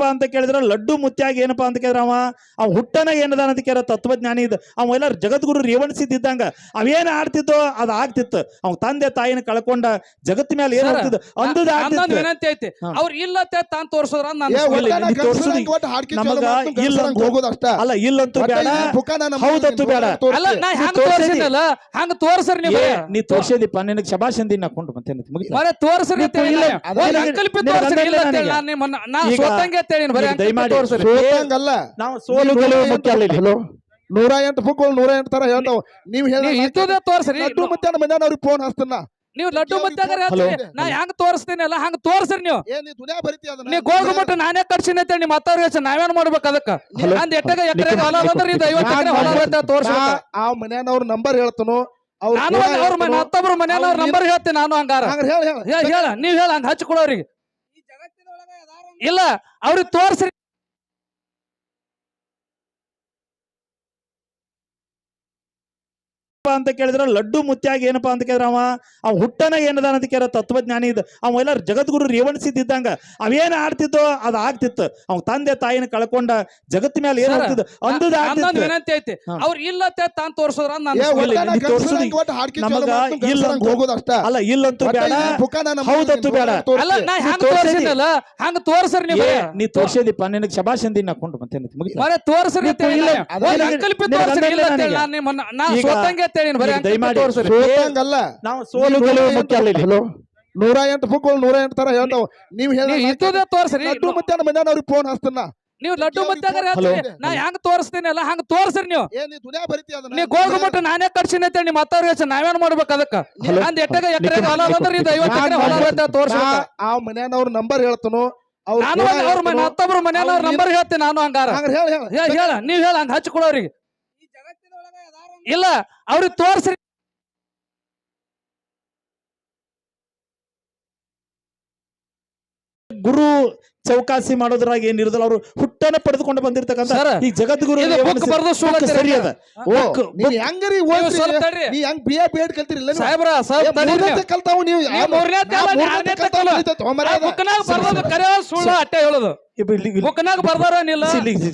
ಅಂತ ಕೇಳಿದ್ರೆ ಲಡ್ಡು ಮುತ್ಯಾಗಿ ಏನಪ್ಪಾ ಅಂತ ಕೇಳಿದ್ರೆ ಅವ ಹುಟ್ಟನ ಏನದಾನ ಅಂತ ಕೇಳ ತತ್ವಜ್ಞಾನಿ ಇದ್ದ ಅವ ಎಲ್ಲ ಜಗದ್ಗುರು ರೇವಣಿಸಿದ್ದಂಗ ಅವೇನ್ ಆಡ್ತಿದ್ದೋ ಅದ್ ಆಗ್ತಿತ್ತು ಅವ್ ತಂದೆ ತಾಯಿನ ಕಳ್ಕೊಂಡ ಜಗತ್ ಮೇಲೆ ಏನ್ ಆಗ್ತಿದ್ದು ಅಂದದ ವಿನಂತಿ ಐತಿ ಅವ್ರ ಇಲ್ಲತ್ತೆ ತಾನ್ ತೋರ್ಸೋದ್ರ ನಮಗ ಇಲ್ಲ ಅಲ್ಲ ಇಲ್ಲಂತೂ ಬೇಡ ಹೌದತ್ತು ಬೇಡ ಅಲ್ಲ ನಾ ಹ್ಯಾಂಗ ತೋರ್ಸಿನಲ್ಲ ಹಂಗ ತೋರ್ಸರ್ ನೀವು ನೀ ತೋರ್ಸಿದಿಪ್ಪ ನಿನಗೆ ಶಬಾಷ್ ಅಂದಿ ನಾ ಕೊಂಡು ಮತ್ತೆ ತೋರ್ಸರಿ ನಾವು ಸೋಲು ಗೆಲುವು ಮುಖ್ಯ ಅಲ್ಲ 108 ಬುಕ್ಗಳು 108 ತರ ಹೇಳ್ತಾವ ನೀವ್ ಹೇಳಿ ತೋರ್ಸರಿ ಲಡ್ಡು ಮತ್ತೆ ಮಧ್ಯಾಹ್ನ ಅವ್ರಿಗೆ ಫೋನ್ ಹಚ್ತಾನ ನೀವು ಲಡ್ಡು ಮತ್ತೆ ನಾ ಹೆಂಗ್ ತೋರಿಸ್ತೀನಿ ಅಲ್ಲ ಹಂಗ ತೋರ್ಸ್ರಿ ನೀವು ನೀವ್ ಗೋಲ್ಗುಮಟ್ಟ ನಾನೇ ಕಟ್ಸಿನ ನಿಮ್ಮ ಹತ್ತವ್ರಿಗೆ ನಾವೇನ್ ಮಾಡ್ಬೇಕು ಅದಕ್ಕ ಅಂದ್ ಎಟ್ಟಗ ಎಕರೆ ಹೊಲ ಅಂದ್ರೆ ಇದು 50 ಎಕರೆ ಹೊಲ ತೋರ್ಸ ಆ ಮನ್ಯಾನವ್ರ ನಂಬರ್ ಹೇಳ್ತಾನು ಹತ್ತೊಬ್ರು ಮನೆಯವ್ರ ನಂಬರ್ ಹೇಳ್ತೀನಿ ನಾನು ಹಂಗಾರ ಹೇಳ ನೀವ್ ಹೇಳ ಹಂಗ ಹಚ್ಕೊಳೋರಿಗೆ ಇಲ್ಲ ಅವ್ರಿಗೆ ತೋರ್ಸ್ರಿ ಅಂತ ಕೇಳಿದ್ರೆ ಲಡ್ಡು ಮುತ್ಯಾಗಿ ಏನಪ್ಪಾ ಅಂತ ಕೇಳಿದ್ರೆ ಅವ ಹುಟ್ಟನ ಏನದಾನ ಅಂತ ಕೇಳ ತತ್ವಜ್ಞಾನಿ ಇದ್ದ ಅವ ಎಲ್ಲ ಜಗದ್ಗುರು ರೇವಣಿಸಿದ್ದಂಗ ಅವೇನ್ ಆಡ್ತಿದ್ದೋ ಅದ್ ಆಗ್ತಿತ್ತು ಅವ್ ತಂದೆ ತಾಯಿನ ಕಳ್ಕೊಂಡ ಜಗತ್ ಮೇಲೆ ಏನ್ ಆಗ್ತಿದ್ದು ಅಂದದ ವಿನಂತಿ ಐತಿ ಅವ್ರ ಇಲ್ಲತ್ತೆ ತಾನ್ ತೋರ್ಸೋದ್ರ ನಮಗ ಇಲ್ಲ ಅಲ್ಲ ಇಲ್ಲಂತೂ ಬೇಡ ಹೌದತ್ತು ಬೇಡ ಅಲ್ಲ ನಾ ಹ್ಯಾಂಗ ತೋರ್ಸಿನಲ್ಲ ಹಂಗ ತೋರ್ಸರಿ ನೀವು ನೀ ತೋರ್ಸಿದಿಪ್ಪ ನಿನಗೆ ಶಬಾಷ್ ಅಂದಿ ನಾ ಕೊಂಡು ಮತ್ತೆ ತೋರ್ಸರಿ ನಾವು ಸೋಲು ಗೆಲುವು ಮುಖ್ಯ ಅಲ್ಲ 108 ಬುಕ್ಗಳು 108 ತರ ಹೇಳ್ತಾವ ನೀವ್ ಹೇಳಿ ತೋರ್ಸರಿ ಲಡ್ಡು ಮತ್ತೆ ಮಧ್ಯಾಹ್ನ ಅವ್ರಿಗೆ ಫೋನ್ ಹಚ್ತಾನ ನೀವು ಲಡ್ಡು ಮತ್ತೆ ನಾ ಹೆಂಗ್ ತೋರಿಸ್ತೀನಿ ಅಲ್ಲ ಹಂಗ ತೋರ್ಸ್ರಿ ನೀವು ಗೋಲ್ಗುಮಟ್ಟ ನಾನೇ ಕಟ್ಸಿನ ನಿಮ್ಮ ಹತ್ತವ್ರಿಗೆ ನಾವೇನ್ ಮಾಡ್ಬೇಕು ಅದಕ್ಕ ಅಂದ್ ಎಟ್ಟಗ ಎಕರೆ ಹೊಲ ಅಂದ್ರೆ ಇದು 50 ಎಕರೆ ಹೊಲ ತೋರ್ಸ ಆ ಮನ್ಯಾನವ್ರ ನಂಬರ್ ಹೇಳ್ತಾನು ನಾನು ಅವ್ರ ಹತ್ತೊಬ್ರು ಮನೆಯವ್ರ ನಂಬರ್ ಹೇಳ್ತೀನಿ ನಾನು ಹಂಗಾರ ಹೇಳ ನೀವ್ ಹೇಳ ಹಂಗ ಹಚ್ಕೊಳೋರಿಗೆ ಇಲ್ಲ ಅವ್ರಿಗೆ ತೋರ್ಸ್ರಿ ಗುರು ಚೌಕಾಸಿ ಮಾಡೋದ್ರಾಗ ಏನ್ ಇರೋದಿಲ್ಲ ಅವರು ಹುಟ್ಟನ ಪಡೆದುಕೊಂಡು ಬಂದಿರ್ತಕ್ಕಂಥ ಈ ಜಗದ್ಗುರು ಸರಿ ಅದ ಹೆಂಗ್ರಿ ನೀ ಹೆಂಗ್ ಬಿ ಎ ಬಿ ಎಡ್ ಕಲ್ತಿರಿಲ್ಲ ಕಲ್ತಾವ್ ನೀವು ಸುಳ್ಳು ಅಟ್ಟೆ ಹೇಳೋದು ಬುಕ್ನಾಗ ಬರ್ದಾರ ನಿಲ್ಲ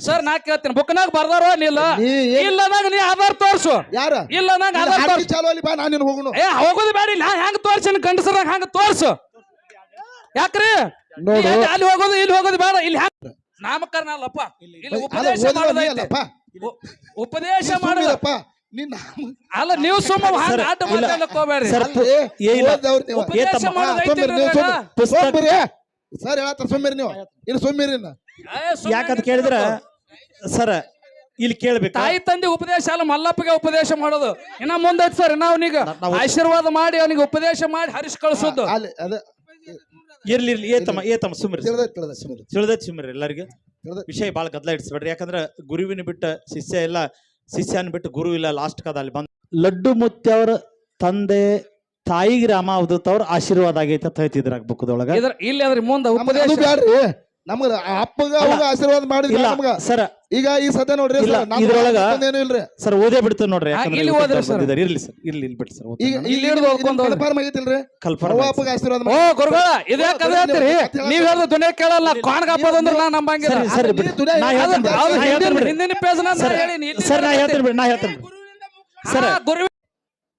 ಸರ್ ನಾ ಕೇಳ್ತೀನಿ ಬುಕ್ನಾಗ ಬರ್ದಾರ ನಿಲ್ಲ ಇಲ್ಲದಾಗ ನೀ ಆಧಾರ್ ತೋರ್ಸು ಯಾರ ಇಲ್ಲದಾಗ ಆಧಾರ್ ತೋರ್ಸು ಚಾಲು ಅಲ್ಲಿ ಬಾ ನಾನು ಹೋಗೋಣ ಹೋಗೋದು ಬೇಡ ನಾ ಹೆಂಗ್ ತೋರ್ಸಿನ ಗಂಡಸರಾಗ ಹಂಗ ತೋರ್ಸು ಯಾಕ್ರಿ ಅಲ್ಲಿ ಹೋಗೋದು ಇಲ್ಲಿ ಹೋಗೋದು ಬೇಡ ಇಲ್ಲಿ ನಾಮಕರಣ ಅಲ್ಲಪ್ಪ ಇಲ್ಲಿ ಉಪದೇಶ ಮಾಡೋದೈತೆ ಉಪದೇಶ ಮಾಡೋದಪ್ಪ ಅಲ್ಲ ನೀವು ಸುಮ್ಮ ಆಟ ಮಾಡ್ಲಿಕ್ಕೆ ಹೋಗ್ಬೇಡ್ರಿ ಸರ್ ಹೇಳತ್ತ ಸುಮ್ಮಿರಿ ನೀವು ಇಲ್ಲಿ ಸುಮ್ಮಿರಿ ಯಾಕಂತ ಕೇಳಿದ್ರ ಸರ ಇಲ್ಲಿ ಕೇಳ್ಬೇಕು ತಾಯಿ ತಂದೆ ಉಪದೇಶ ಅಲ್ಲ ಮಲ್ಲಪ್ಪಗೆ ಉಪದೇಶ ಮಾಡೋದು ಇನ್ನ ಮುಂದೆ ಸರ್ ನಾವೀಗ ಆಶೀರ್ವಾದ ಮಾಡಿ ಅವನಿಗೆ ಉಪದೇಶ ಮಾಡಿ ಹರಿಸಿ ಕಳಿಸೋದು ಇರ್ಲಿ ಏತಮ್ಮ ಸುಮ್ರಿ ಸುಮ್ರಿ ಎಲ್ಲರಿಗೆ ವಿಷಯ ಬಾಳ ಗದ್ದಲ ಇಡ್ಸ್ಬೇಡ್ರಿ ಯಾಕಂದ್ರ ಗುರುವಿನ ಬಿಟ್ಟ ಶಿಷ್ಯ ಇಲ್ಲ ಶಿಷ್ಯನ ಬಿಟ್ಟು ಗುರು ಇಲ್ಲ ಲಾಸ್ಟ್ ಕದ ಅಲ್ಲಿ ಬಂದ್ ಲಡ್ಡು ಮುತ್ಯಾವ್ರ ತಂದೆ ತಾಯಿಗೆ ರಾಮ ಅವಧೂತ್ ಅವ್ರ ಆಶೀರ್ವಾದ ಆಗೈತೆ ಅಂತ ಹೇಳ್ತಿದ್ರ ಬುಕ್ದೊಳಗ ಇಲ್ಲಿ ಅದ್ರ ಮುಂದೆ ಉಪದೇಶ ಬ್ಯಾಡ್ರಿ ನಮಗ ಅಪ್ಪಗ ಆಶೀರ್ವಾದ ಮಾಡಿಲ್ಲ ನಮಗ ಸರ್ ಈಗ ಈ ಸದ್ಯ ನೋಡ್ರಿ ಇದ್ರೊಳಗ ಏನು ಇಲ್ರಿ ಸರ್ ಓದೇ ಬಿಡ್ತೇನೆ ನೋಡ್ರಿ ಇಲ್ಲಿ ಓದ್ರಿ ಸರ್ ಇರ್ಲಿ ಸರ್ ಇರ್ಲಿ ಬಿಟ್ಟು ಸರ್ ಈಗ ಇಲ್ಲಿ ಹಿಡಿದು ಹೋಗ್ಕೊಂಡು ಕನ್ಫರ್ಮ್ ಆಗೈತಿಲ್ರಿ ಅಪ್ಪಗ ಆಶೀರ್ವಾದ ಓ ಗುರುಗಳ ಇದೇ ಕಥೆ ಹೇಳ್ತೀರಿ ನೀವ್ ಹೇಳಿದ ದುನಿಯಾ ಕೇಳಲ್ಲ ಕಾಣ್ಗ ಹಾಕೋದಂದ್ರೆ ನಾ ನಂಬಂಗಿಲ್ಲ ಸರ್ ಹಿಂದಿನ ಪೇಜ್ ಸರ್ ನಾ ಹೇಳ್ತೀನಿ ಸರ್ ಗುರು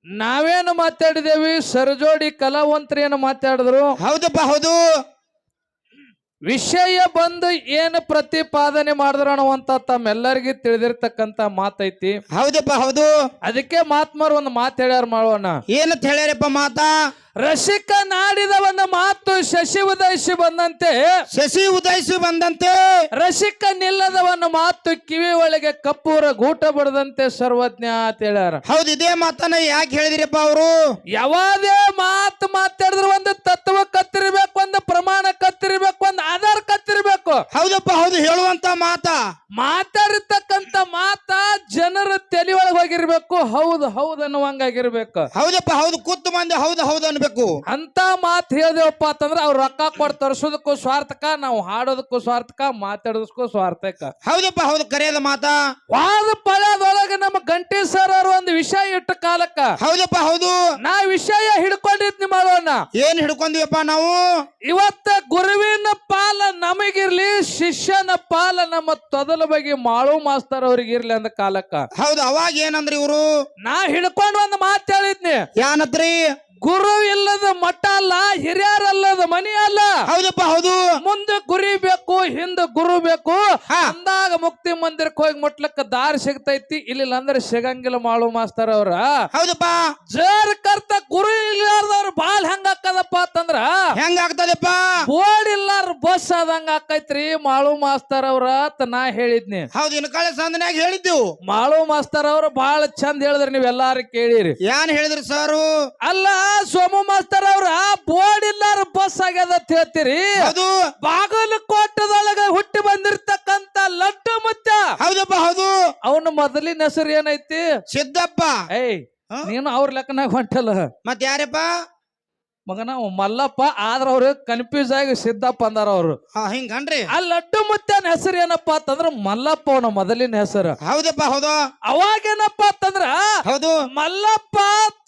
ನಾವೇನು ಮಾತಾಡಿದೇವಿ ಸರಜೋಡಿ ಕಲಾವಂತರೇನು ಮಾತಾಡಿದ್ರು ಹೌದಪ್ಪ ಹೌದು ವಿಷಯ ಬಂದು ಏನು ಪ್ರತಿಪಾದನೆ ಮಾಡಿದ್ರು ಅನ್ನುವಂತ ತಮ್ಮೆಲ್ಲರಿಗೂ ತಿಳಿದಿರ್ತಕ್ಕಂತ ಮಾತೈತಿ ಹೌದಪ್ಪ ಹೌದು ಅದಕ್ಕೆ ಮಾತ್ಮಾರ್ ಒಂದು ಮಾತು ಹೇಳ್ಯಾರ ಮಾಡೋಣ ಏನಂತ ಹೇಳ್ಯಾರಪ್ಪ ಮಾತಾ ರಸಿಕ ನಾಡಿದ ಒಂದು ಮಾತು ಶಶಿ ಉದಯಿಸಿ ಬಂದಂತೆ ರಸಿಕ ನಿಲ್ಲದ ಒಂದು ಮಾತು ಕಿವಿ ಒಳಗೆ ಕಪ್ಪೂರ ಗೂಟ ಬಡದಂತೆ ಸರ್ವಜ್ಞ ಅಂತ ಹೇಳ್ಯಾರ ಹೌದು ಇದೇ ಮಾತನ್ನ ಯಾಕೆ ಹೇಳಿದಿರಪ್ಪ ಅವರು ಯಾವಾದೇ ಮಾತು ಮಾತಾಡಿದ್ರು ಒಂದು ತತ್ವ ಕತ್ತಿರ್ಬೇಕು ಒಂದು ಪ್ರಮಾಣ ಕತ್ತಿರ್ಬೇಕು ಒಂದು ಆಧಾರ ಕತ್ತಿರ್ಬೇಕು ಹೌದಪ್ಪ ಹೌದು ಹೇಳುವಂತ ಮಾತಾಡಿರ್ತಕ್ಕಂತ ಮಾತ ಜನರ ತಲೆ ಒಳಗೆ ಹೋಗಿರ್ಬೇಕು ಹೌದು ಹೌದು ಅನ್ನುವಂಗಾಗಿರ್ಬೇಕು ಹೌದಪ್ಪ ಹೌದು ಕೂತು ಮಂದಿ ಹೌದು ಹೌದು ಅನ್ಬೇಕು ತೋರಿಸ್ಬೇಕು. ಅಂತ ಮಾತು ಹೇಳಿದೆವಪ್ಪ ಅಂತಂದ್ರ ಅವ್ರು ರೊಕ್ಕ ಕೊಟ್ಟು ತರ್ಸೋದಕ್ಕೂ ಸ್ವಾರ್ಥಕ, ನಾವು ಹಾಡೋದಕ್ಕೂ ಸ್ವಾರ್ಥಕ, ಮಾತಾಡೋದಕ್ಕೂ ಸ್ವಾರ್ಥಕ. ಹೌದಪ್ಪ ಹೌದು, ಕರೆಯದ ಮಾತಾ. ವಾದ ಪಳ್ಯದೊಳಗ ನಮ್ಮ ಗಂಟಿ ಸರ್ ಅವರು ಒಂದು ವಿಷಯ ಇಟ್ಟ ಕಾಲಕ್ಕ ಹೌದಪ್ಪ ಹೌದು, ನಾ ವಿಷಯ ಹಿಡ್ಕೊಂಡಿದ್ನಿ ಮಾಡೋಣ. ಏನ್ ಹಿಡ್ಕೊಂಡಿವಪ್ಪ ನಾವು? ಇವತ್ತ ಗುರುವಿನ ಪಾಲ ನಮಗಿರ್ಲಿ, ಶಿಷ್ಯನ ಪಾಲ ನಮ್ಮ ತೊದಲ ಬಗ್ಗೆ ಮಾಳು ಮಾಸ್ತರ್ ಅವ್ರಿಗೆ ಇರ್ಲಿ ಅಂದ ಕಾಲಕ್ಕ. ಹೌದು, ಅವಾಗ ಏನಂದ್ರಿ ಇವರು? ನಾ ಹಿಡ್ಕೊಂಡು ಒಂದು ಮಾತು ಹೇಳಿದ್ನಿ. ಯಾನತ್ರಿ? ಗುರು ಇಲ್ಲದ ಮಠ ಅಲ್ಲ, ಹಿರಿಯರಲ್ಲದ ಮನಿ ಅಲ್ಲ. ಹೌದಪ್ಪ ಹೌದು, ಮುಂದೆ ಗುರಿ ಬೇಕು, ಹಿಂದ ಗುರು ಬೇಕು. ಹಾ. ಅಂದಾಗ ಮುಕ್ತಿ ಮಂದಿರಕ್ಕೆ ಹೋಗಿ ಮುಟ್ಲಕ್ಕ ದಾರಿ ಸಿಗ್ತೈತಿ. ಇಲ್ಲ ಅಂದ್ರೆ ಸಿಗಂಗಿಲ್ಲ ಮಾಳು ಮಾಸ್ತರ್ ಅವ್ರ. ಹೌದಪ್ಪ. ಜರ್ ಕರ್ತ ಗುರು ಇಲ್ಲಾರ್ದವ್ರು ಬಾಳ್ ಹೆಂಗ ಆಕದಪ್ಪ ಅಂತಂದ್ರ ಹೆಂಗ ಆಗ್ತದಪ್ಪ? ಬೋರ್ಡ್ ಇಲ್ಲಾರ ಬಸ್ ಆದಂಗ ಆಕೈತ್ರಿ ಮಾಳು ಮಾಸ್ತರ್ ಅವ್ರ ಅಂತ ನಾ ಹೇಳಿದ್ನಿ. ಹೌದು, ಇನ್ನು ಕಾಳೆ ಸಂದನ್ಯಾಗ ಹೇಳಿದ್ದೆವು. ಮಾಳು ಮಾಸ್ತರ್ ಅವ್ರು ಬಾಳ ಚಂದ ಹೇಳಿದ್ರಿ, ನೀವ್ ಎಲ್ಲಾರು ಕೇಳಿರಿ. ಏನ್ ಹೇಳಿದ್ರಿ ಸಾರು? ಅಲ್ಲ ಸೋಮು ಮಾಸ್ತರ್ ಅವ್ರ ಬೋರ್ಡ್ ಇಲ್ಲಾರ ಬಸ್ ಆಗ್ಯದ ಅಂತ ಹೇಳ್ತೀರಿ. ಹೌದು, ಬಾಗಲಕೋಟದೊಳಗ ಹುಟ್ಟಿ ಬಂದಿರ್ತಕ್ಕಂತ ಲಡ್ಡು ಮುತ್ತ. ಹೌದಪ್ಪ ಹೌದು, ಅವನ ಮೊದಲಿನ ಹೆಸರು ಏನೈತಿ? ಸಿದ್ದಪ್ಪ. ಏಯ್ ನೀನು ಅವ್ರ ಲೆಕ್ಕನಾಗ ಹೊಂಟಲ್ಲ ಮತ್ ಯಾರಪ್ಪ? ಮಗನ ಮಲ್ಲಪ್ಪ. ಆದ್ರ ಅವ್ರು ಕನ್ಫ್ಯೂಸ್ ಆಗಿ ಸಿದ್ದಪ್ಪ ಅಂದಾರ ಅವ್ರು. ಹಿಂಗನ್ರಿ? ಆ ಲಡ್ಡು ಮುತ್ತನ ಹೆಸರು ಏನಪ್ಪಾ ಅಂತಂದ್ರ ಮಲ್ಲಪ್ಪ ಅವನ ಮೊದಲಿನ ಹೆಸರು. ಹೌದಪ್ಪ ಹೌದು. ಅವಾಗೇನಪ್ಪ ಅಂತಂದ್ರ ಹೌದು, ಮಲ್ಲಪ್ಪ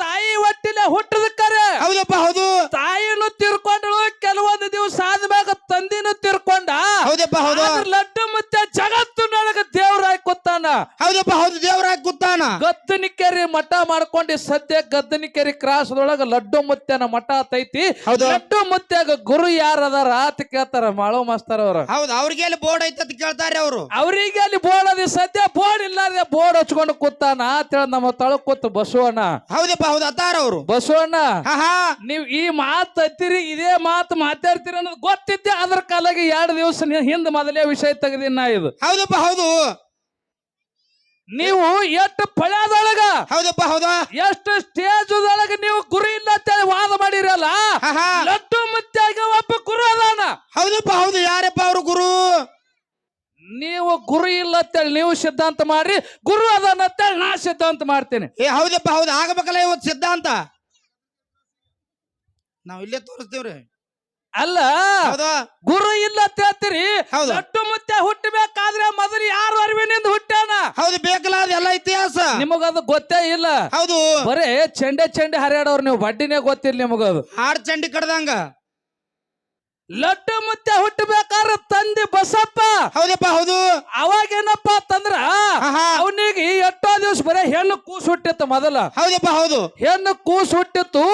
ತಾಯಿ ಹೊಟ್ಟಿಲೆ ಹುಟ್ಟದಕ್ಕರೆ. ಹೌದಪ್ಪ ಹೌದು, ತಾಯಿನೂ ತಿರ್ಕೊಂಡಳು, ಕೆಲವೊಂದು ದಿವಸ ಆದ್ಮ್ಯಾಗ ತಂದಿನೂ ತಿರ್ಕೊಂಡ. ಹೌದಪ್ಪ ಹೌದು, ಲಡ್ಡು ಮುತ್ತ ಜಗತ್ತಿನೊಳಗ ದೇವ್ರಾಗಿ ಕೂತಾನ. ಹೌದಪ್ಪ ಹೌದು, ದೇವರಾಗಿ ಕೂತಾನ. ಗದ್ದನಿಕೆರಿ ಮಠ ಮಾಡ್ಕೊಂಡು ಸದ್ಯ ಗದ್ದನಿಕೆರಿ ಕ್ರಾಸದೊಳಗ ಲಡ್ಡು ಮುತ್ತನ ಮಠ ಐತಿ. ಹೌದು. ಲಡ್ಡು ಮುತ್ಯಾಗ ಗುರು ಯಾರದಾರ ಅಂತ ಕೇಳ್ತಾರ ಮಾಳು ಮಾಸ್ತರ್ ಅವ್ರ. ಹೌದು, ಅವ್ರಿಗೆ ಅಲ್ಲಿ ಬೋರ್ಡ್ ಐತ ಅಂತ ಕೇಳ್ತಾರೆ ಅವರು. ಅವ್ರಿಗೆ ಅಲ್ಲಿ ಬೋರ್ಡ್ ಅದ, ಸದ್ಯ ಬೋರ್ಡ್ ಇಲ್ಲಾರ್ದೆ ಬೋರ್ಡ್ ಹಚ್ಕೊಂಡು ಕೂತಾನ ಅಂತೇಳ ನಮ್ಮ ತಳಕ್ ಕೂತು ಬಸವಣ್ಣ. ಹೌದಪ್ಪ ಹೌದು, ಅತ್ತಾರ ಅವರು. ಬಸವಣ್ಣ ಹಾ, ನೀವ್ ಈ ಮಾತು ಹತ್ತಿರಿ, ಇದೇ ಮಾತು ಮಾತಾಡ್ತೀರಿ ಅನ್ನೋದು ಗೊತ್ತಿದ್ದೆ. ಅದ್ರ ಕಾಲಾಗಿ 2 ದಿವಸ ಹಿಂದ್ ಮೊದಲೇ ವಿಷಯ ತೆಗೆದಿನ ನಾ ಇದು. ಹೌದಪ್ಪ ಹೌದು, ನೀವು ಎಷ್ಟು ಪಳ್ಯದೊಳಗ, ಹೌದಪ್ಪ ಹೌದಾ, ಎಷ್ಟು ಸ್ಟೇಜ್ ಒಳಗ ನೀವು ಗುರು ಇಲ್ಲ ಅಂತೇಳಿ ವಾದ ಮಾಡಿರಲ್ಲ. ಲಡ್ಡು ಮುತ್ಯಾಗ ಒಬ್ಬ ಗುರು ಅದಾನ. ಹೌದಪ್ಪ ಹೌದು, ಯಾರಪ್ಪ ಅವರು ಗುರು? ನೀವು ಗುರು ಇಲ್ಲ ಅಂತೇಳಿ ನೀವು ಸಿದ್ಧಾಂತ ಮಾಡ್ರಿ, ಗುರು ಅದಾನ ಅಂತೇಳಿ ನಾ ಸಿದ್ಧಾಂತ ಮಾಡ್ತೇನೆ. ಹೌದಪ್ಪ ಹೌದು, ಆಗಬೇಕಲ್ಲ ಇವತ್ತು ಸಿದ್ಧಾಂತ. ನಾವ್ ಇಲ್ಲೇ ತೋರಿಸ್ತೇವ್ರಿ. ಅಲ್ಲ ಹೌದಾ, ಗುರು ಇಲ್ಲ ಅಂತ ಹೇಳ್ತೀರಿ. ಹೌದು. ಲಡ್ಡು ಮುತ್ಯ ಹುಟ್ಟಬೇಕಾದ್ರೆ ಮೊದಲು ಯಾರು ಅರಿವಿನಿಂದ ಹುಟ್ಟಾನ? ಹೌದು, ಬೇಕಲ್ಲ ಅದೆಲ್ಲ ಇತಿಹಾಸ. ನಿಮಗದು ಗೊತ್ತೇ ಇಲ್ಲ. ಹೌದು, ಬರೇ ಚೆಂಡೆ ಹರಿಯಾಡವ್ರು ನೀವು, ಬಡ್ಡಿನೇ ಗೊತ್ತಿಲ್ಲ ನಿಮಗದು. ಹಾಡ್ ಚಂಡಿ ಕಡ್ದಂಗ. ಲಡ್ಡು ಮುತ್ಯ ಹುಟ್ಟಬೇಕಾದ್ರೆ ತಂದೆ ಬಸಪ್ಪ. ಹೌದಪ್ಪ ಹೌದು, ಅವಾಗೇನಪ್ಪ ಅಂತಂದ್ರ ಅವನಿಗೆ ಎಷ್ಟೋ ದಿವಸ ಬರೇ ಹೆಣ್ಣು ಕೂಸು ಹುಟ್ಟಿತ್ತು ಮೊದಲ. ಹೌದಪ್ಪ ಹೌದು, ಹೆಣ್ಣು ಕೂಸು ಹುಟ್ಟಿತ್ತು.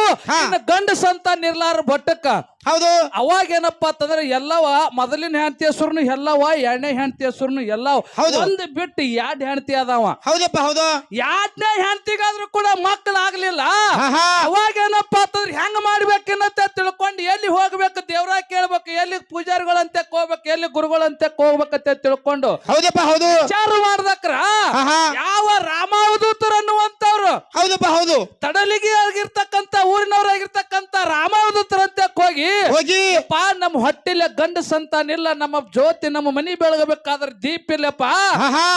ಗಂಡ ಸಂತಾನ ಇರ್ಲಾರ ಬಟ್ಟಕ್ಕ. ಹೌದು, ಅವಾಗೇನಪ್ಪ ಅಂತಂದ್ರೆ ಎಲ್ಲವ ಮೊದಲಿನ ಹೆಂಡತಿ ಹೆಸರುನು ಎಲ್ಲವ, 2ನೇ ಹೆಂಡತಿ ಹೆಸರುನು ಎಲ್ಲವ. ಒಂದು ಬಿಟ್ಟು 2 ಹೆಂಡತಿ ಅದಾವ. ಹೌದಪ್ಪ ಹೌದು, 2ನೇ ಹೆಂಡತಿಗಾದ್ರೂ ಕೂಡ ಮಕ್ಕಳಾಗ್ಲಿಲ್ಲ. ಅವಾಗೇನಪ್ಪ ಅಂತಂದ್ರೆ ಹೆಂಗ ಮಾಡ್ಬೇಕನ್ನತ್ತ ತಿಳ್ಕೊಂಡು ಎಲ್ಲಿ ಹೋಗ್ಬೇಕು, ದೇವ್ರ ಕೇಳ್ಬೇಕು, ಎಲ್ಲಿ ಪೂಜಾರಿಗಳಂತೆ ಹೋಗ್ಬೇಕು, ಎಲ್ಲಿ ಗುರುಗಳಂತೆ ಹೋಗ್ಬೇಕಂತ ತಿಳ್ಕೊಂಡು. ಹೌದಪ್ಪ ಹೌದು, ವಿಚಾರ ಮಾಡ್ದಕ್ರ ಯಾವ ರಾಮಾವಧೂತರು ಅನ್ನುವಂತವ್ರು, ಹೌದಪ್ಪ ಹೌದು, ತಡಲಿಗೆ ಆಗಿರ್ತಕ್ಕಂತ ಊರಿನವರಾಗಿರ್ತಕ್ಕಂತ ರಾಮಾವಧೂತರಂತೆ ಹೋಗಿ ನಮ್ಮ ಹೊಟ್ಟಿಲೆ ಗಂಡ ಸಂತಾನ ಇಲ್ಲ, ನಮ್ಮ ಜ್ಯೋತಿ ನಮ್ಮ ಮನಿ ಬೆಳಗಬೇಕಾದ್ರೆ ದೀಪ ಇಲ್ಲಪ್ಪ,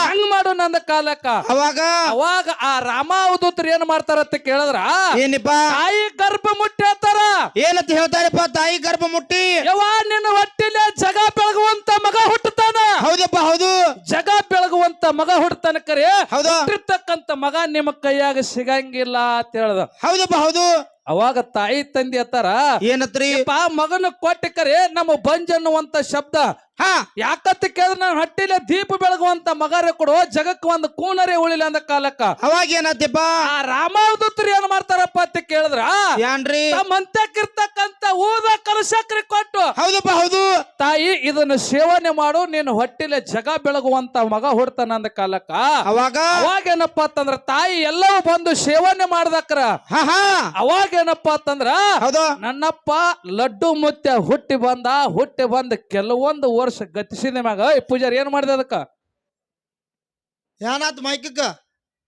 ಹಂಗ ಮಾಡು ನನ್ನ ಕಾಲಕ್ಕ. ಅವಾಗ ಆ ರಾಮಾವಧೂತರು ಏನ್ ಮಾಡ್ತಾರಂತ ಕೇಳಿದ್ರ, ಏನಪ್ಪ ತಾಯಿ ಗರ್ಭ ಮುಟ್ಟಿ ಹೇಳ್ತಾರ. ಏನಂತ ಹೇಳ್ತಾರಪ್ಪ? ತಾಯಿ ಗರ್ಭ ಮುಟ್ಟಿ ಯವ್ವ ನಿನ್ನ ಹೊಟ್ಟಿಲೆ ಜಗ ಬೆಳಗುವಂತ ಮಗ ಹುಟ್ಟತಾನ. ಹೌದಪ್ಪ ಹೌದು, ಜಗ ಬೆಳಗುವಂತ ಮಗ ಹುಟ್ಟತಾನ. ಕರೆ ಹೌದು, ಹುಟ್ಟಿರ್ತಕ್ಕಂತ ಮಗ ನಿಮ್ಮ ಕೈಯಾಗ ಸಿಗಂಗಿಲ್ಲ ಅಂತ ಹೇಳ್ದ. ಹೌದಪ್ಪ ಹೌದು. ಅವಾಗ ತಾಯಿ ತಂದೆ ಅತ್ತಾರ, ಏನತ್ರಿ ಮಗನ ಕೊಟ್ಟ ಕರೆ ನಮ್ಮ ಬಂಜ್ ಅನ್ನುವಂತ ಶಬ್ದ ಯಾಕಂತ ಕೇಳಿದ್ರೆ ನಾನು ಹಟ್ಟಿಲೆ ದೀಪ ಬೆಳಗುವಂತ ಮಗರೇ ಕೊಡು, ಜಗಕ್ಕೆ ಒಂದು ಕೂನರೇ ಉಳಿಲ್ಲ ಅಂದ ಕಾಲಕ್ಕ. ಅವಾಗ ಏನತ್ತಪ್ಪ? ಆ ರಾಮಾವಧೂತರು ಏನ್ ಮಾಡ್ತಾರಪ್ಪ ಅಂತ ಕೇಳಿದ್ರ, ಏನ್ರಿ ಮಂತಕ್ಕಿರ್ತಕ್ಕಂತ ಊದ ಕಲಶಕ್ರಿ ಕೊಟ್ಟು, ಹೌದಪ್ಪ ಹೌದು, ತಾಯಿ ಇದನ್ನ ಸೇವನೆ ಮಾಡು, ನೀನು ಹೊಟ್ಟಿಲೆ ಜಗ ಬೆಳಗುವಂತ ಮಗ ಹುಡ್ತಾನ ಅಂದ ಕಾಲಕ್ಕ. ಅವಾಗೇನಪ್ಪ ಅಂತಂದ್ರ ತಾಯಿ ಎಲ್ಲವೂ ಬಂದು ಸೇವನೆ ಮಾಡ್ದಕ್ರ. ಅವಾಗೇನಪ್ಪ ಅಂತಂದ್ರ ನನ್ನಪ್ಪ ಲಡ್ಡು ಮುತ್ಯ ಹುಟ್ಟಿ ಬಂದ ಕೆಲವೊಂದು ವರ್ಷ ಗತಿಸಿದ ಮ್ಯಾಗ ಪೂಜಾರಿ ಏನ್ ಮಾಡಿದ ಅದಕ್ಕ? ಏನಾತ್ ಮೈಕಕ್ಕ?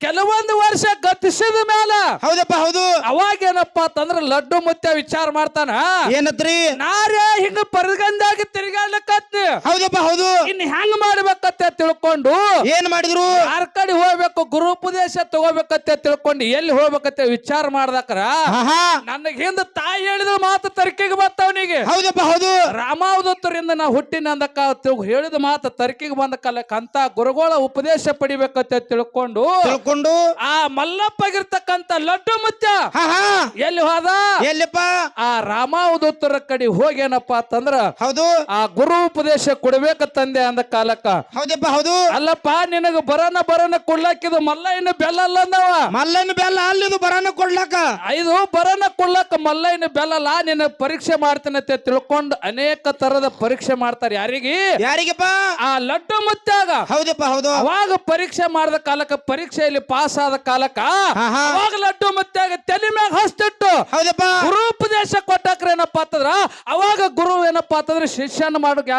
ಕೆಲವೊಂದು ವರ್ಷ ಗತಿಸಿದ ಮ್ಯಾಲ ಹೌದಪ್ಪ ಹೌದು, ಅವಾಗೇನಪ್ಪ ಅಂತಂದ್ರ ಲಡ್ಡು ಮುತ್ಯ ವಿಚಾರ ಮಾಡ್ತಾನ. ಏನತ್ರಿ? ನಾರೇ ಹಿಂಗ ಪರಿಗಂದಾಗಿ ತಿರುಗಾಡ್ಲಕ್ಕತ್ತಿ. ಹೌದಪ್ಪ ಹೌದು, ಇನ್ ಹೆಂಗ್ ಮಾಡ್ಬೇಕ ಹೋಗ್ಬೇಕತ್ತೆ ತಿಳ್ಕೊಂಡು ಏನ್ ಮಾಡಿದ್ರು ಯಾರ ಕಡೆ ಹೋಗ್ಬೇಕು ಗುರುಪದೇಶ ತಗೋಬೇಕತ್ತೆ ತಿಳ್ಕೊಂಡು ಎಲ್ಲಿ ಹೋಗ್ಬೇಕತ್ತೆ ವಿಚಾರ ಮಾಡ್ದಕ್ರ ನನಗ್ ಹಿಂದ ತಾಯಿ ಹೇಳಿದ ಮಾತು ತರ್ಕಿಗೆ ಬರ್ತಾವನಿಗೆ. ಹೌದಪ್ಪ ಹೌದು. ರಾಮಾವಧೂತರಿಂದ ನಾ ಹುಟ್ಟಿನ ಅಂದಕ್ಕ ಹೇಳಿದ ಮಾತು ತರ್ಕಿಗೆ ಬಂದ ಕಾಲಕ್ಕ ಅಂತ ಗುರುಗಳ ಉಪದೇಶ ಪಡಿಬೇಕತ್ತೆ ತಿಳ್ಕೊಂಡು ಆ ಮಲ್ಲಪ್ಪಗಿರ್ತಕ್ಕಂತ ಲಡ್ಡು ಮುತ್ಯ ಎಲ್ಲಿ ಹೋದ ಎಲ್ಲಿಪ್ಪ ಆ ರಾಮಾವಧೂತರ ಕಡೆ ಹೋಗೇನಪ್ಪ ಅಂತಂದ್ರ ಹೌದು ಆ ಗುರು ಉಪದೇಶ ಕೊಡ್ಬೇಕ ತಂದೆ ಅಂದ ಕಾಲಕ್ಕ. ಹೌದಪ್ಪ ಹೌದು. ಅಲ್ಲಪ್ಪ ನಿನಗ ಬರನ ಕೊಡ್ಲಾಕಿದು ಮಲ್ಲಯ್ಯನ ಬೆಲ್ಲ ಅಲ್ಲ ಅಂದವ. ಮಲ್ಲಯ್ಯನ ಬೆಲ್ಲ ಅಲ್ಲಿದು ಬರನ ಕೊಡ್ಲಾಕ ಇದು ಬರನ ಕೊಡ್ಲಾಕ ಮಲ್ಲಯ್ಯನ ಬೆಲ್ಲ ಅಲ್ಲ. ನಿನ್ನ ಪರೀಕ್ಷೆ ಮಾಡ್ತೇನಂತೆ ತಿಳ್ಕೊಂಡು ಅನೇಕ ತರದ ಪರೀಕ್ಷೆ ಮಾಡ್ತಾರೆ. ಯಾರಿಗಪ್ಪ ಆ ಲಡ್ಡು ಮುತ್ಯಾಗ. ಹೌದಪ್ಪ ಹೌದು. ಅವಾಗ ಪರೀಕ್ಷೆ ಮಾಡಿದ ಕಾಲಕ್ಕ ಪರೀಕ್ಷೆಯಲ್ಲಿ ಪಾಸ್ ಆದ ಕಾಲಕ್ಕ ಅವಾಗ ಲಡ್ಡು ಮುತ್ಯಾಗ ತಲೆ ಮ್ಯಾಗ ಹಸ್ತಿಟ್ಟು ಹೌದಪ್ಪ ಗುರು ಉಪದೇಶ ಕೊಟ್ಟಾಕ್ರ ಏನಪ್ಪ ಅಂತಂದ್ರ ಅವಾಗ ಗುರು ಏನಪ್ಪಾ ಅಂತಂದ್ರೆ ಶಿಷ್ಯನ ಮಾಡೋಕ್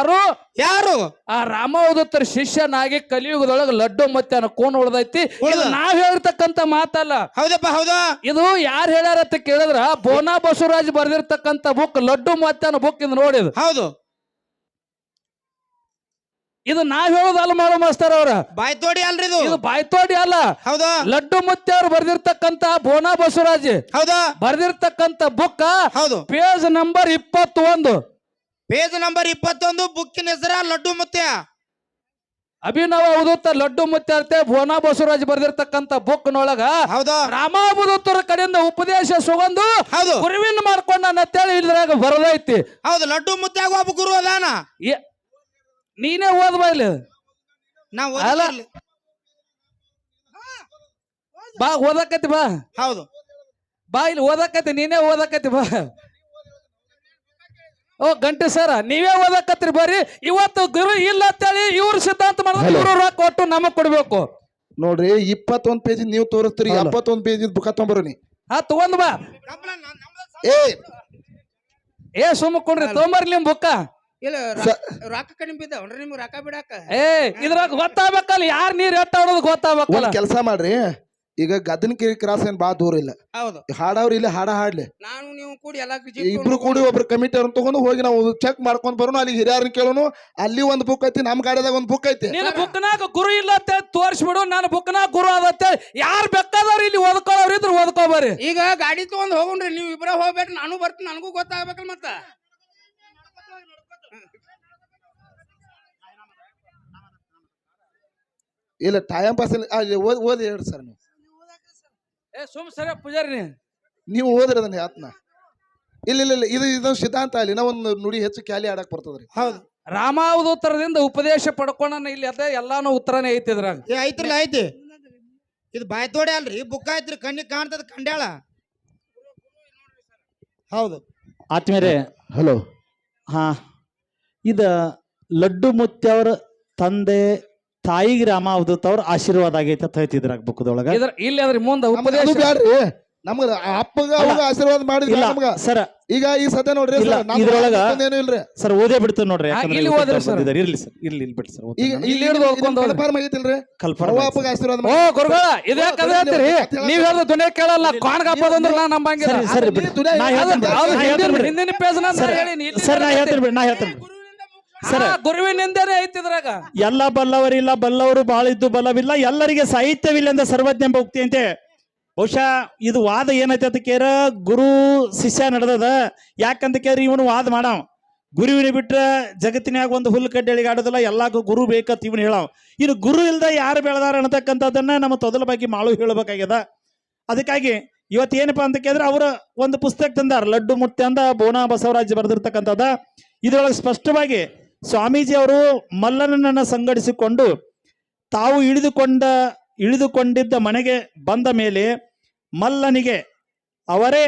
ಯಾರು ಆ ರಾಮಾವಧೂತರ ಶಿಷ್ಯನಾಗಿ ಕಲಿಯುಗದೊಳಗ ಲಡ್ಡು ಮುತ್ಯನ ಕೋನ್ ಉಳ್ದೈತಿ. ಇದು ನಾವ್ ಹೇಳ್ತಕ್ಕಂತ ಮಾತಲ್ಲ. ಹೌದಪ್ಪ ಹೌದು. ಇದು ಯಾರು ಹೇಳ್ಯಾರ ಅಂತ ಕೇಳಿದ್ರ ಬೋನಾ ಬಸವರಾಜ್ ಬರ್ದಿರ್ತಕ್ಕಂತ ಬುಕ್ ಲಡ್ಡು ಮುತ್ಯನ ಬುಕ್ ಇದು ನೋಡಿದ್. ಹೌದು. ಇದು ನಾವ್ ಹೇಳೋದಲ್ಲ ಮಾಡೋ ಮಾಸ್ತರ್ ಅವ್ರ ಬಾಯ್ತೋಡಿ ಅಲ್ರಿ ಇದು ಬಾಯ್ತೋಡಿ ಅಲ್ಲ. ಹೌದಾ ಲಡ್ಡು ಮುತ್ಯ ಅವ್ರು ಬರ್ದಿರ್ತಕ್ಕಂತ ಬೋನಾ ಬಸವರಾಜ್ ಹೌದಾ ಬರ್ದಿರ್ತಕ್ಕಂತ ಬುಕ್ ಹೌದು. ಪೇಜ್ ನಂಬರ್ 21 ಪೇಜ್ ನಂಬರ್ 21 ಬುಕ್ಕಿನ ಹೆಸರ ಲಡ್ಡು ಮುತ್ಯ. ಅಭಿನವ ಅವಧೂತ ಲಡ್ಡು ಮುತ್ಯ ಅಂತ ಬೋನಾ ಬಸವರಾಜ್ ಬರ್ದಿರ್ತಕ್ಕಂತ ಬುಕ್ ನೊಳಗ ಹೌದಾ ರಾಮಾವಧೂತರ ಕಡೆಯಿಂದ ಉಪದೇಶ ಸುಗಂದು ಹೌದು ಗುರುವಿನ ಮಾಡ್ಕೊಂಡ ಅಂತೇಳಿ ಇದ್ರಾಗ ಬರದೈತಿ. ಹೌದು ಲಡ್ಡು ಮುತ್ಯಾಗ ಒಬ್ಬ ಗುರು ಅದಾನ. ನೀನೇ ಓದ್ಬಾ ಇಲ್ಲಿ. ಬಾ ಓದಕತಿ ಬಾ. ಹೌದು ಬಾ ಇಲ್ಲಿ ಓದಕತಿ ನೀನೇ ಓದಕತಿ ಬಾ. ಓ ಗಂಟೆ ಸರ ನೀವೇ ಓದಕತ್ರಿ ಬರ್ರಿ. ಇವತ್ತು ಗುರು ಇಲ್ಲ ಅಂತೇಳಿ ಇವ್ರ ಸಿದ್ಧಾಂತ ಮಾಡಿದ್ರೆ ಇವ್ರು ರೊಕ್ಕ ಕೊಟ್ಟು ನಮಗ್ ಕೊಡ್ಬೇಕು ನೋಡ್ರಿ. 21 ಪೇಜ್ ನೀವು ತೋರಿಸ್ತೀರಿ, 71 ಪೇಜ್ ಬುಕ್ ತಗೊಂಬರೋನಿ. ತಗೊಂಡ್ ಬಾ. ಸುಮ್ಮ ಕೊಂಡ್ರಿ ತೊಗೊಂಬರ್ಲಿ ನಿಮ್ ಬುಕ್ಕ. ರೊಕ್ಕ ಕಡಿಮೆ ಬಿದ್ದಾವ್ರಿ ನಿಮ್ಗೆ ರೊಕ್ಕ ಬಿಡಾಕ. ಇದ್ರಾಗ ಗೊತ್ತಾಗ್ಬೇಕಲ್ಲ ಯಾರು ನೀರ್ ಎಟ್ಟ ಹೊಡೋದು ಗೊತ್ತಾಗ್ಬೇಕಲ್ಲ. ಕೆಲಸ ಮಾಡ್ರಿ, ಈಗ ಗದನಕಿರಿ ಕ್ರಾಸ್ ಏನ್ ಬಾ ದೂರ ಇಲ್ಲ. ಹೌದು ಹಾಡವ್ರಿ ಇಲ್ಲಿ ಹಾಡ ಹಾಡ್ಲಿ. ನಾನು ನೀವು ಕೂಡಿ ಎಲ್ಲ ಇಬ್ರು ಕೂಡಿ ಒಬ್ರು ಕಮಿಟಿ ಅವ್ರನ್ನ ತಗೊಂಡು ಹೋಗಿ ನಾವು ಚೆಕ್ ಮಾಡ್ಕೊಂಡ್ ಬರೋನು. ಅಲ್ಲಿ ಹಿರಿಯರನ್ನ ಕೇಳೋನು. ಅಲ್ಲಿ ಒಂದು ಬುಕ್ ಐತಿ, ನಮ್ ಗಾಡಿದಾಗ ಒಂದು ಬುಕ್ ಐತಿ. ನಿನ್ನ ಬುಕ್ನಾಗ ಗುರು ಇಲ್ಲ ಅಂತ ತೋರಿಸ್ಬಿಡು. ನಾನು ಬುಕ್ನಾಗ ಗುರು ಅದತ್ತೆ. ಯಾರು ಬೇಕಾದವ್ರು ಇಲ್ಲಿ ಓದ್ಕೊಳ್ಳೋರು ಇದ್ರು ಓದ್ಕೋಬರ್ರಿ. ಈಗ ಗಾಡಿ ತಗೊಂಡ್ ಹೋಗೋಣ್ರಿ. ನೀವು ಇಬ್ರ ಹೋಗ್ಬೇಕು, ನಾನು ಬರ್ತೀನಿ. ನನಗೂ ಗೊತ್ತಾಗ್ಬೇಕಲ್ಲ ಮತ್ತ. ಇಲ್ಲ ಟೈಮ್ ಪಾಸ್ ಓದಿ ಹೇಳ್ರಿ ಸರ್. ನೀವು ಸುಮ್ ಸರಿ ಪೂಜಾರಿ ನೀವು ಓದ್ರಿ ಅದನ್ನ ಆತ್ನ. ಇಲ್ಲ ಇದೊಂದು ಸಿದ್ಧಾಂತ ಅಲ್ಲಿ ನಾ ಒಂದು ನುಡಿ ಹೆಚ್ಚು ಕ್ಯಾಲಿ ಆಡಕ್ ಬರ್ತದ್ರಿ. ಹೌದು ರಾಮಾವಧೂತರದಿಂದ ಉಪದೇಶ ಪಡ್ಕೊಂಡ ಇಲ್ಲಿ ಅದೇ ಎಲ್ಲಾನು ಉತ್ತರನೇ ಐತಿ ಇದ್ರಾಗ. ಐತ್ರಲ್ಲ ಐತಿ. ಇದು ಬಾಯ್ತೋಡಿ ಅಲ್ರಿ, ಬುಕ್ ಐತ್ರಿ. ಕಣ್ಣಿಗೆ ಕಾಣ್ತದ ಕಂಡ್ಯಾಳ. ಹೌದು ಆತ್ಮೀಯರೇ ಹಲೋ. ಹಾ ಇದ ಲಡ್ಡು ಮುತ್ಯ ಅವ್ರ ತಂದೆ ತಾಯಿಗೆ ರಾಮಾವಧೂತ ಅವ್ರ ಆಶೀರ್ವಾದ ಆಗೈತೆ ಅಂತ ಹೇಳ್ತಿದ್ರಾಗ ಬುಕ್ದೊಳಗ. ಇಲ್ಲಿ ಅದ್ರ ಮುಂದೆ ಉಪದೇಶ ಬ್ಯಾಡ್ರಿ. ನಮ್ಗ ಅಪ್ಪಗ ಆಶೀರ್ವಾದ ಮಾಡಿದ್ರಿ ನಮ್ಗ ಸರ್. ಈಗ ಈ ಸದ್ಯ ನೋಡ್ರಿ ಇದ್ರೊಳಗ ಏನು ಇಲ್ರಿ ಸರ್. ಓದೇ ಬಿಡ್ತು ನೋಡ್ರಿ. ಇಲ್ಲಿ ಓದ್ರಿ ಸರ್. ಇರ್ಲಿ ಸರ್, ಇರ್ಲಿ ಬಿಡ್ರಿ ಸರ್. ಈಗ ಇಲ್ಲಿ ಕನ್ಫರ್ಮ್ ಆಗೈತಿಲ್ರಿ ಅಪ್ಪಗ ಆಶೀರ್ವಾದ. ಓ ಗುರುಗಳ ಇದೇ ಕಥೆ ಹೇಳ್ತೀರಿ ನೀವ್ ಹೇಳಿದ ದುನಿಯಾ ಕೇಳಲ್ಲ. ಕಾಣ್ಗಪ್ಪದಂದ್ರ ನಾ ನಂಬಂಗಿಲ್ಲ. ಹಿಂದಿನ ಪೇಜ್ ಸರ್ ನಾ ಹೇಳ್ತೀನಿ ಸರ್. ಗುರುವಿನಿಂದನೇ ಐತಿದ್ರಾಗ ಎಲ್ಲ ಬಲ್ಲವರಿಲ್ಲ, ಬಲ್ಲವರು ಬಾಳ ಇದ್ದು ಬಲವಿಲ್ಲ, ಎಲ್ಲರಿಗೆ ಸಾಹಿತ್ಯವಿಲ್ಲ ಎಂದ ಸರ್ವಜ್ಞ ಎಂಬ ಉಕ್ತಿ ಅಂತೆ. ಬಹುಶಃ ಇದು ವಾದ ಏನೈತೆ ಅಂತ ಕೇರ ಗುರು ಶಿಷ್ಯ ನಡೆದದ. ಯಾಕಂತ ಕೇರಿ ಇವನು ವಾದ ಮಾಡಾವ. ಗುರುವಿನ ಬಿಟ್ರ ಜಗತ್ತಿನಾಗ ಒಂದು ಹುಲ್ಲು ಕಡ್ಡೆಳಿಗೆ ಆಡೋದಿಲ್ಲ, ಎಲ್ಲಾಗೂ ಗುರು ಬೇಕಂತ ಇವನು ಹೇಳಾವ. ಇನ್ನು ಗುರು ಇಲ್ದ ಯಾರು ಬೆಳೆದಾರ ಅನ್ನತಕ್ಕಂಥದ್ದನ್ನ ನಮ್ಮ ತೊದಲ ಬಗ್ಗೆ ಮಾಳು ಹೇಳಬೇಕಾಗ್ಯದ. ಅದಕ್ಕಾಗಿ ಇವತ್ತು ಏನಪ್ಪಾ ಅಂತ ಕೇಳಿದ್ರೆ ಅವರ ಒಂದು ಪುಸ್ತಕ ತಂದಾರ, ಲಡ್ಡು ಮುತ್ಯ ಅಂತ ಬೋನಾ ಬಸವರಾಜ್ ಬರೆದಿರ್ತಕ್ಕಂಥದ್ದ. ಇದರೊಳಗೆ ಸ್ಪಷ್ಟವಾಗಿ ಸ್ವಾಮೀಜಿ ಅವರು ಮಲ್ಲನನ್ನ ಸಂಘಟಿಸಿಕೊಂಡು ತಾವು ಇಳಿದುಕೊಂಡಿದ್ದ ಮನೆಗೆ ಬಂದ ಮೇಲೆ ಮಲ್ಲನಿಗೆ ಅವರೇ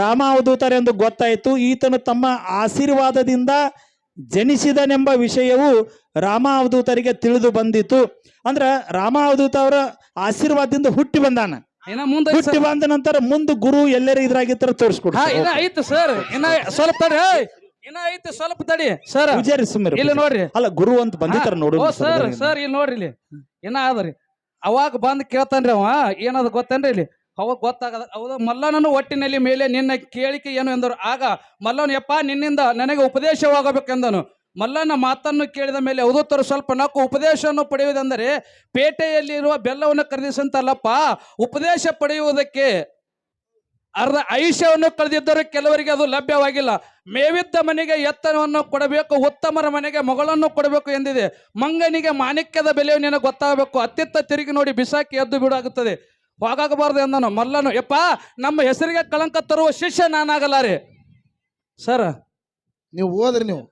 ರಾಮಾವಧೂತರೆಂದು ಗೊತ್ತಾಯಿತು. ಈತನು ತಮ್ಮ ಆಶೀರ್ವಾದದಿಂದ ಜನಿಸಿದನೆಂಬ ವಿಷಯವು ರಾಮಾವಧೂತರಿಗೆ ತಿಳಿದು ಬಂದಿತು. ಅಂದ್ರ ರಾಮಾವಧೂತ ಅವರ ಆಶೀರ್ವಾದದಿಂದ ಹುಟ್ಟಿ ಬಂದಾನ. ಹುಟ್ಟಿ ಬಂದ ನಂತರ ಮುಂದೆ ಗುರು ಎಲ್ಲರೂ ಇದ್ರಾಗಿತ್ತರ ತೋರಿಸ್ಕೊಡ್ತಾರೆ. ಆಯ್ತು ಸರ್, ಇನ್ನ ಸ್ವಲ್ಪ ಐತಿ ಸ್ವಲ್ಪ ತಡಿ ಸರ್. ಇಲ್ಲಿ ನೋಡ್ರಿ, ಅಲ್ಲ ಗುರು ಅಂತ ಬಂದಿತ್ತಾರ ನೋಡು ಸರ್. ಇಲ್ಲಿ ನೋಡ್ರಿ, ಇಲ್ಲಿ ಇನ್ನ ಅದರಿ. ಅವಾಗ ಬಂದ್ ಕೇಳ್ತಾನ್ರಿ ಅವ ಏನದ ಗೊತ್ತೇನ್ರಿ. ಇಲ್ಲಿ ಅವಾಗ ಗೊತ್ತಾಗದ ಹೌದು ಮಲ್ಲನನ್ನು ಒಟ್ಟಿನಲ್ಲಿ ಮೇಲೆ ನಿನ್ನ ಕೇಳಿಕೆ ಏನು ಎಂದರು. ಆಗ ಮಲ್ಲವನ್ ಯಪ್ಪ ನಿನ್ನಿಂದ ನನಗೆ ಉಪದೇಶವಾಗಬೇಕೆಂದನು. ಮಲ್ಲನ ಮಾತನ್ನು ಕೇಳಿದ ಮೇಲೆ ಅವಧೂತರು ಸ್ವಲ್ಪ ನಕ್ಕು ಉಪದೇಶವನ್ನು ಪಡೆಯುವುದೆಂದರೆ ಪೇಟೆಯಲ್ಲಿರುವ ಬೆಲ್ಲವನ್ನು ಖರೀದಿಸಂತಲ್ಲಪ್ಪ, ಉಪದೇಶ ಪಡೆಯುವುದಕ್ಕೆ ಅರ್ಧ ಆಯುಷ್ಯವನ್ನು ಕಳೆದಿದ್ದರೂ ಕೆಲವರಿಗೆ ಅದು ಲಭ್ಯವಾಗಿಲ್ಲ. ಮೇವಿದ್ದ ಮನೆಗೆ ಎತ್ತರವನ್ನು ಕೊಡಬೇಕು, ಉತ್ತಮರ ಮನೆಗೆ ಮಗಳನ್ನು ಕೊಡಬೇಕು ಎಂದಿದೆ. ಮಂಗನಿಗೆ ಮಾಣಿಕ್ಯದ ಬೆಲೆಯು ನಿನಗೆ ಗೊತ್ತಾಗಬೇಕು, ಅತ್ತಿತ್ತ ತಿರುಗಿ ನೋಡಿ ಬಿಸಾಕಿ ಎದ್ದು ಬಿಡಾಗುತ್ತದೆ, ಹೋಗಾಗಬಾರ್ದು ಎಂದನು. ಮಲ್ಲನು, ಯಪ್ಪ, ನಮ್ಮ ಹೆಸರಿಗೆ ಕಳಂಕ ತರುವ ಶಿಷ್ಯ ನಾನಾಗಲಾರೆ ಸರ್. ನೀವು ಹೋದ್ರಿ ನೀವು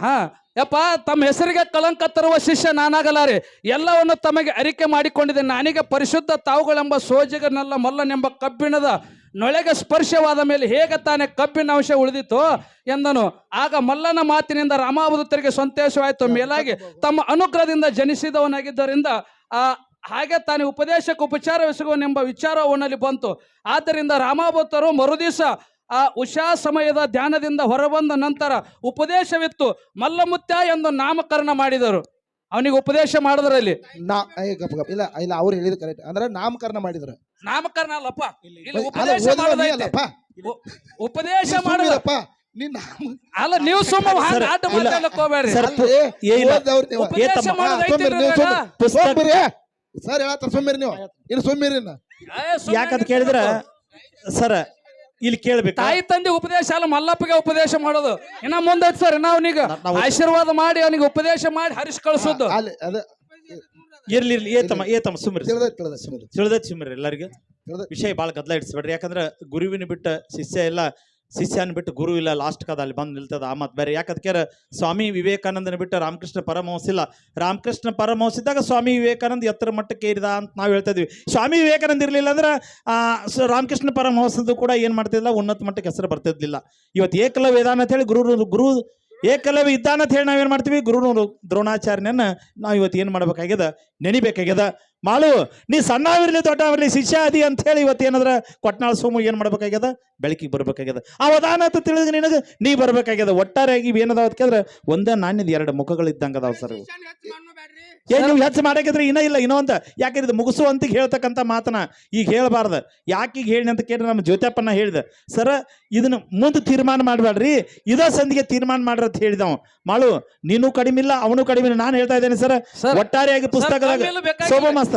ಹಾ ಯಪ್ಪ, ತಮ್ಮ ಹೆಸರಿಗೆ ಕಳಂಕ ತರುವ ಶಿಷ್ಯ ನಾನಾಗಲಾರೆ. ಎಲ್ಲವನ್ನು ತಮಗೆ ಅರಿಕೆ ಮಾಡಿಕೊಂಡಿದೆ. ನಾನೀಗ ಪರಿಶುದ್ಧ ತಾವುಗಳೆಂಬ ಸೋಜಿಗನೆಲ್ಲ ಮಲ್ಲನೆಂಬ ಕಬ್ಬಿಣದ ನೊಳೆಗೆ ಸ್ಪರ್ಶವಾದ ಮೇಲೆ ಹೇಗೆ ತಾನೇ ಕಬ್ಬಿನ ಅಂಶ ಉಳಿದಿತ್ತು ಎಂದನು. ಆಗ ಮಲ್ಲನ ಮಾತಿನಿಂದ ರಾಮಾವಧೂತರಿಗೆ ಸಂತೋಷವಾಯಿತು. ಮೇಲಾಗಿ ತಮ್ಮ ಅನುಗ್ರಹದಿಂದ ಜನಿಸಿದವನಾಗಿದ್ದರಿಂದ ಹಾಗೆ ತಾನೇ ಉಪದೇಶಕ್ಕೆ ಉಪಚಾರವೆಸಗುವನೆಂಬ ವಿಚಾರ ಅವನಲ್ಲಿ ಬಂತು. ಆದ್ದರಿಂದ ರಾಮಾವಧೂತರು ಮರುದಿವಸ ಉಷಾ ಸಮಯದ ಧ್ಯಾನದಿಂದ ಹೊರಬಂದ ನಂತರ ಉಪದೇಶವಿತ್ತು. ಮಲ್ಲಮುತ್ಯ ಎಂದು ನಾಮಕರಣ ಮಾಡಿದರು. ಅವನಿಗೆ ಉಪದೇಶ ಮಾಡಿದ್ರಲ್ಲಿ ಇಲ್ಲ ಇಲ್ಲ ಅವ್ರು ಹೇಳಿದ ಕರೆಕ್ಟ್ ಅಂದ್ರೆ ನಾಮಕರಣ ಮಾಡಿದ್ರು. ನಾಮಕರಣ ಅಲ್ಲಪ್ಪ, ಇಲ್ಲಿ ಅಲ್ಲ, ಉಪದೇಶ ಓದಿರೋ ನೀ ಮಾಡೋದೈತೆ. ಅಲ್ಲಪ್ಪ. ಉಪದೇಶ ನೀ ಮಾಡೋದು ಸುಮ್ನಿರಪ್ಪ. ನೀನ್ ಅಲ್ಲ, ನೀವು ಸುಮ್ಮ ಸರ್, ಆಟ ಇಲ್ಲ. ಮಾತಾಡಕ್ ಹೋಗ್ಬೇಡ್ರಿ. ಸರ್, ಅಲ್ರಿ, ಇಲ್ಲ. ಓದ್ದವ್ರು ನೀವು. ಉಪದೇಶ ಏತಮ್ಮ, ಮಾಡೋದೈತೆ ಸೋಮ್ಯರಿ ನೀವು, ಇದ್ರಾಗ. ಪುಸ್ತಕ ಸೋಮ್ಯರಿ. ಸರ್ ಹೇಳತ್ತಾರ ಸೋಮ್ಯರಿ ನೀವು, ಇನ್ನು ಸೋಮ್ಯರಿ ಯಾಕಂತ ಕೇಳಿದ್ರ ಸರ್ ಇಲ್ಲಿ ಕೇಳ್ಬೇಕು. ತಾಯಿ ತಂದೆ ಉಪದೇಶ ಅಲ್ಲ, ಮಲ್ಲಪ್ಪಗೆ ಉಪದೇಶ ಮಾಡೋದು. ಇನ್ನ ಮುಂದೆ ಸರ್ ನಾವೀಗ ಆಶೀರ್ವಾದ ಮಾಡಿ ಅವನಿಗೆ ಉಪದೇಶ ಮಾಡಿ ಹರಿಸಿ ಕಳಿಸೋದು. ಅಲ್ಲಿ ಅದ ಇರ್ಲಿ ಇರ್ಲಿ, ಏತಮ್ಮ ಸುಮ್ರಿ, ತಿಳಿದೈತಿ ಸುಮ್ರಿ ಎಲ್ಲರಿಗೂ. ತಿಳಿದೈತಿ. ವಿಷಯ ಭಾಳ ಗದ್ದಲ ಇಡ್ಸ್ಬೇಡ್ರಿ. ಯಾಕಂದ್ರೆ ಗುರುವಿನ ಬಿಟ್ಟ ಶಿಷ್ಯ ಇಲ್ಲ, ಶಿಷ್ಯನ ಬಿಟ್ಟು ಗುರು ಇಲ್ಲ. ಲಾಸ್ಟ್ ಕಾದ ಅಲ್ಲಿ ಬಂದು ನಿಲ್ತದ ಆ ಮಾತು ಬೇರೆ. ಯಾಕಂದ್ರೆ ಸ್ವಾಮಿ ವಿವೇಕಾನಂದನ ಬಿಟ್ಟು ರಾಮಕೃಷ್ಣ ಪರಮಹಂಸ ಇಲ್ಲ. ರಾಮಕೃಷ್ಣ ಪರಮಹಂಸ ಇದ್ದಾಗ ಸ್ವಾಮಿ ವಿವೇಕಾನಂದ ಎತ್ತರ ಮಟ್ಟಕ್ಕೆ ಏರಿದ ಅಂತ ನಾವು ಹೇಳ್ತಾ ಇದ್ವಿ. ಸ್ವಾಮಿ ವಿವೇಕಾನಂದ ಇರಲಿಲ್ಲ ಅಂದ್ರೆ ರಾಮಕೃಷ್ಣ ಪರಮಹಂಸದ್ದು ಕೂಡ ಏನು ಮಾಡ್ತಿದ್ದಿಲ್ಲ, ಉನ್ನತ ಮಟ್ಟಕ್ಕೆ ಹೆಸರು ಬರ್ತಿದ್ದಿಲ್ಲ. ಇವತ್ತು ಏಕಲವ್ಯ ವೇದಾನ ಅಂತ ಹೇಳಿ ಗುರು ಏಕಲವ್ಯ ಇದ್ದಾನ ಅಂತ ಹೇಳಿ ನಾವೇನು ಮಾಡ್ತೀವಿ, ಗುರು ದ್ರೋಣಾಚಾರ್ಯನ ನಾವು ಇವತ್ತು ಏನು ಮಾಡ್ಬೇಕಾಗ್ಯದ, ನೆನಿಬೇಕಾಗ್ಯದ. ಮಾಡು, ನೀ ಸಣ್ಣವಿರಲಿ ದೊಡ್ಡವಿರಲಿ ಶಿಷ್ಯ ಅದಿ ಅಂತ ಹೇಳಿ ಇವತ್ತು ಏನಾದ್ರ ಕೊಟ್ನಾಳ ಸೋಮು ಏನು ಮಾಡ್ಬೇಕಾಗ್ಯದ, ಬೆಳಕಿಗೆ ಬರ್ಬೇಕಾಗ್ಯದ. ಆ ವದಾನ ಅಂತ ತಿಳಿದ ನಿನಗೆ ನೀ ಬರ್ಬೇಕಾಗ್ಯದ. ಒಟ್ಟಾರೆಯಾಗಿ ಏನದಾವ ಕೇಳಿದ್ರೆ ಒಂದೇ ನಾಣ್ಯದ ಎರಡು ಮುಖಗಳು ಇದ್ದಂಗೆ ಅದಾವ ಸರ್. ಏನ್ ನೀವು ಹೆಚ್ಚು ಮಾಡಾಕಿದ್ರೆ ಇಲ್ಲ ಇನ್ನೊಂದ. ಯಾಕಂದ್ರೆ ಇದು ಮುಗಿಸುವಂತ ಹೇಳ್ತಕ್ಕಂಥ ಮಾತನ ಈಗ ಹೇಳ್ಬಾರ್ದು. ಯಾಕೆ ಈಗ ಹೇಳಿ ಅಂತ ಕೇಳಿ ನಮ್ಮ ಜ್ಯೋತ್ಯಪ್ಪನ ಹೇಳಿದ. ಸರ ಇದನ್ನ ಮುಂದೆ ತೀರ್ಮಾನ ಮಾಡಬೇಡ್ರಿ, ಇದ ಸಂದಿಗೆ ತೀರ್ಮಾನ ಮಾಡ್ರಿ ಅಂತ ಹೇಳಿದವ. ಮಾಡು, ನೀನು ಕಡಿಮೆ ಇಲ್ಲ, ಅವನು ಕಡಿಮೆ ಇಲ್ಲ. ನಾನು ಹೇಳ್ತಾ ಇದ್ದೇನೆ ಸರ್, ಒಟ್ಟಾರೆಯಾಗಿ ಪುಸ್ತಕದಾಗ ಶೋಭಾ ಮಾಸ್ತರ್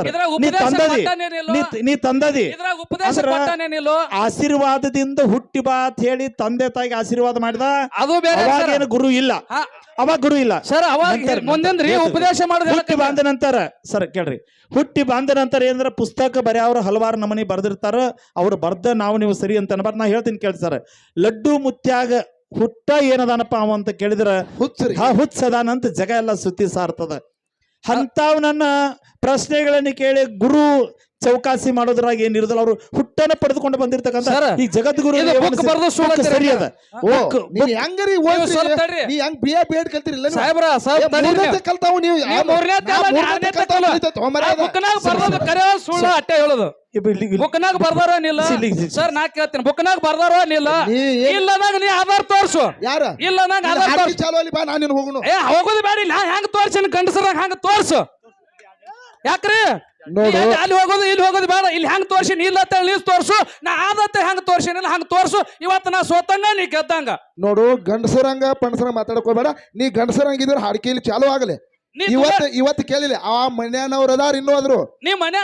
ನೀ ತಂದದಿ ಆಶೀರ್ವಾದದಿಂದ ಹುಟ್ಟಿ ಬಾ ಅಂತ ಹೇಳಿ ತಂದೆ ತಾಯಿಗೆ ಆಶೀರ್ವಾದ ಮಾಡಿದ. ಅದು ಬೇರೆ ಸರ್. ಅವಾಗೇನು ಗುರು ಇಲ್ಲ, ಅವಾಗ ಗುರು ಇಲ್ಲ ಸರ್. ಅವಾಗ ಮುಂದೆ ಉಪದೇಶ ಮಾಡೋದು ಹುಟ್ಟಿ ಬಾಂದ ನಂತರ ಸರ್ ಕೇಳ್ರಿ, ಹುಟ್ಟಿ ಬಾಂದ ನಂತರ ಏನಂದ್ರೆ ಪುಸ್ತಕ ಬರೆಯವ್ರು ಹಲವಾರು ನಮನಿ ಬರ್ದಿರ್ತಾರ. ಅವ್ರು ಬರ್ದ ನೀವು ಸರಿ ಅಂತ ಅನ್ಬಾರ್ದು. ನಾ ಹೇಳ್ತೀನಿ ಕೇಳಿ ಸರ್, ಲಡ್ಡು ಮುತ್ಯಾಗ ಹುಟ್ಟ ಏನದಾನಪ್ಪ ಅವ ಅಂತ ಕೇಳಿದ್ರ ಹುಚ್ಚದಾನಂತ ಜಗ ಎಲ್ಲ ಸುತ್ತಿ ಸಾರ್ತದ. ಅಂಥವ್ನನ್ನ ಪ್ರಶ್ನೆಗಳನ್ನು ಕೇಳಿ ಗುರು ಚೌಕಾಸಿ ಮಾಡೋದ್ರಾಗ ಏನಿರೋದಿಲ್ಲ. ಅವರು ಹುಟ್ಟನ ಪಡೆದುಕೊಂಡು ಬಂದಿರ್ತಕ್ಕಂಥ ಈ ಜಗದ್ಗುರು ಸರಿ ಅದ. ಹೆಂಗರಿ ನೀ ಹೆಂಗ್ ಬಿ ಎ ಬಿ ಎಡ್ ಕಲ್ತಿರಿಲ್ಲ ಕಲ್ತಾವ್ ನೀವು ಅಟ್ಟೆ ಹೇಳೋದು. ಬುಕ್ನಾಗ ಬರ್ದಾರ ನಿಲ್ಲ ಸರ್, ನಾ ಕೇಳ್ತೀನಿ, ಬುಕ್ನಾಗ ಬರ್ದಾರ ನಿಲ್ಲ. ಇಲ್ಲದಾಗ ನೀ ಆಧಾರ್ ತೋರ್ಸು. ಯಾರ ಇಲ್ಲದಾಗ ಆಧಾರ್ ಚಾಲು ಅಲ್ಲಿ ಬಾ, ನಾನು ಹೋಗುನು. ಹೋಗೋದು ಬೇಡ, ಇಲ್ಲ ಹೆಂಗ್ ತೋರ್ಸಿ ಗಂಡಸರಾಗ ಹಂಗ ತೋರ್ಸು. ಯಾಕ್ರಿ ಅಲ್ಲಿ ಹೋಗೋದು ಇಲ್ಲಿ ಹೋಗೋದು ಬೇಡ. ಇಲ್ಲಿ ಹೆಂಗ್ ತೋರ್ಸಿ ಇಲ್ಲ ನೀಸ್ ತೋರ್ಸು. ನಾ ಆದತ್ತೆ ಹೆಂಗ್ ತೋರ್ಸಿನಿಲ್ಲ ಹಂಗ ತೋರ್ಸು. ಇವತ್ತು ನಾ ಸೋತಂಗ ನೀ ಗೆದ್ದಂಗ. ನೋಡು, ಗಂಡಸರಂಗ ಪಣಸರಂಗ ಮಾತಾಡಕೋಬೇಡ. ನೀ ಗಂಡಸರಂಗಿದ್ರೆ ಹಾಡಿಕೆಯಲ್ಲಿ ಚಾಲು ಆಗಲೆ. ಇವತ್ತು ಕೇಳಿಲ್ಲ ಆ ಮನ್ಯಾನವ್ರು ಅದಾರ ಇನ್ನೂ ಆದ್ರು ನೀ ಮನೆ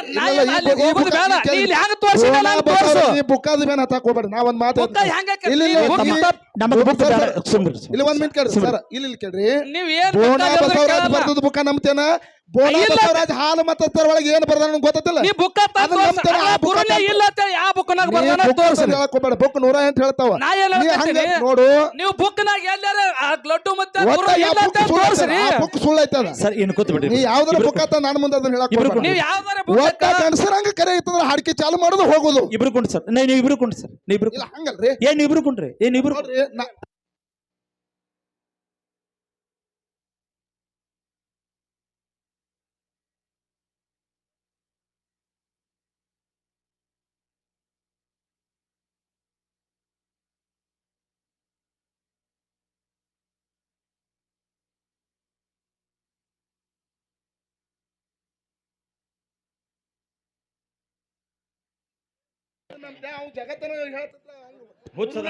ಬುಕ್ಕಾದ ಮೇಲೆ ಹತ್ತಾಕ್ ಹೋಗ್ಬೇಡ. ನಾ ಒಂದ್ ಮಾತು ಇಲ್ಲಿ ಒಂದ್ ಮಿನಿಟ್ ಕೇಳ್ರಿ ಸರ್, ಇಲ್ಲಿ ಕೇಳ್ರಿ. ಬೋನಾ ಬಸವರಾಜ್ ಬರ್ದದ ಬುಕ್ಕ ನಂಬ್ತೇನ? ಬೋನಾ ಬಸವರಾಜ್ ಹಾಲು ಮತ್ತ ಒಳಗೆ ಏನ್ ಬರ್ದಾನ ಗೊತ್ತಿಲ್ಲ. ಬುಕ್ 108 ಹೇಳ್ತಾವ. ನೋಡು, ನೀವು ಬುಕ್ನಾಗ ಎಲ್ಲಾರ ಲಡ್ಡು ಮತ್ತೆ ಬುಕ್ ಸುಳ್ಳು ಐತದ ಸರ್. ಏನು ಕೂತ್ಬಿಡಿ, ನೀ ಯಾವ್ದಾರ ಬುಕ್ ಆತ ನಾನು ಮುಂದೆ ಅದನ್ನ ಹೇಳಕ್ ಒಟ್ಟ ಗಂಡಸರಂಗ ಕರೆ ಐತಂದ್ರ ಹಾಡಿಕೆ ಚಾಲು ಮಾಡೋದು ಹೋಗೋದು. ಇಬ್ರು ಕೊಂಡು ಸರ್, ನೀವು ಇಬ್ರು ಕೊಂಡು ಸರ್, ನೀವು ಹಂಗಲ್ರಿ. ಏನ್ ಇಬ್ರು ಕೊಂಡ್ರಿ, ಏನ್ ಇಬ್ರು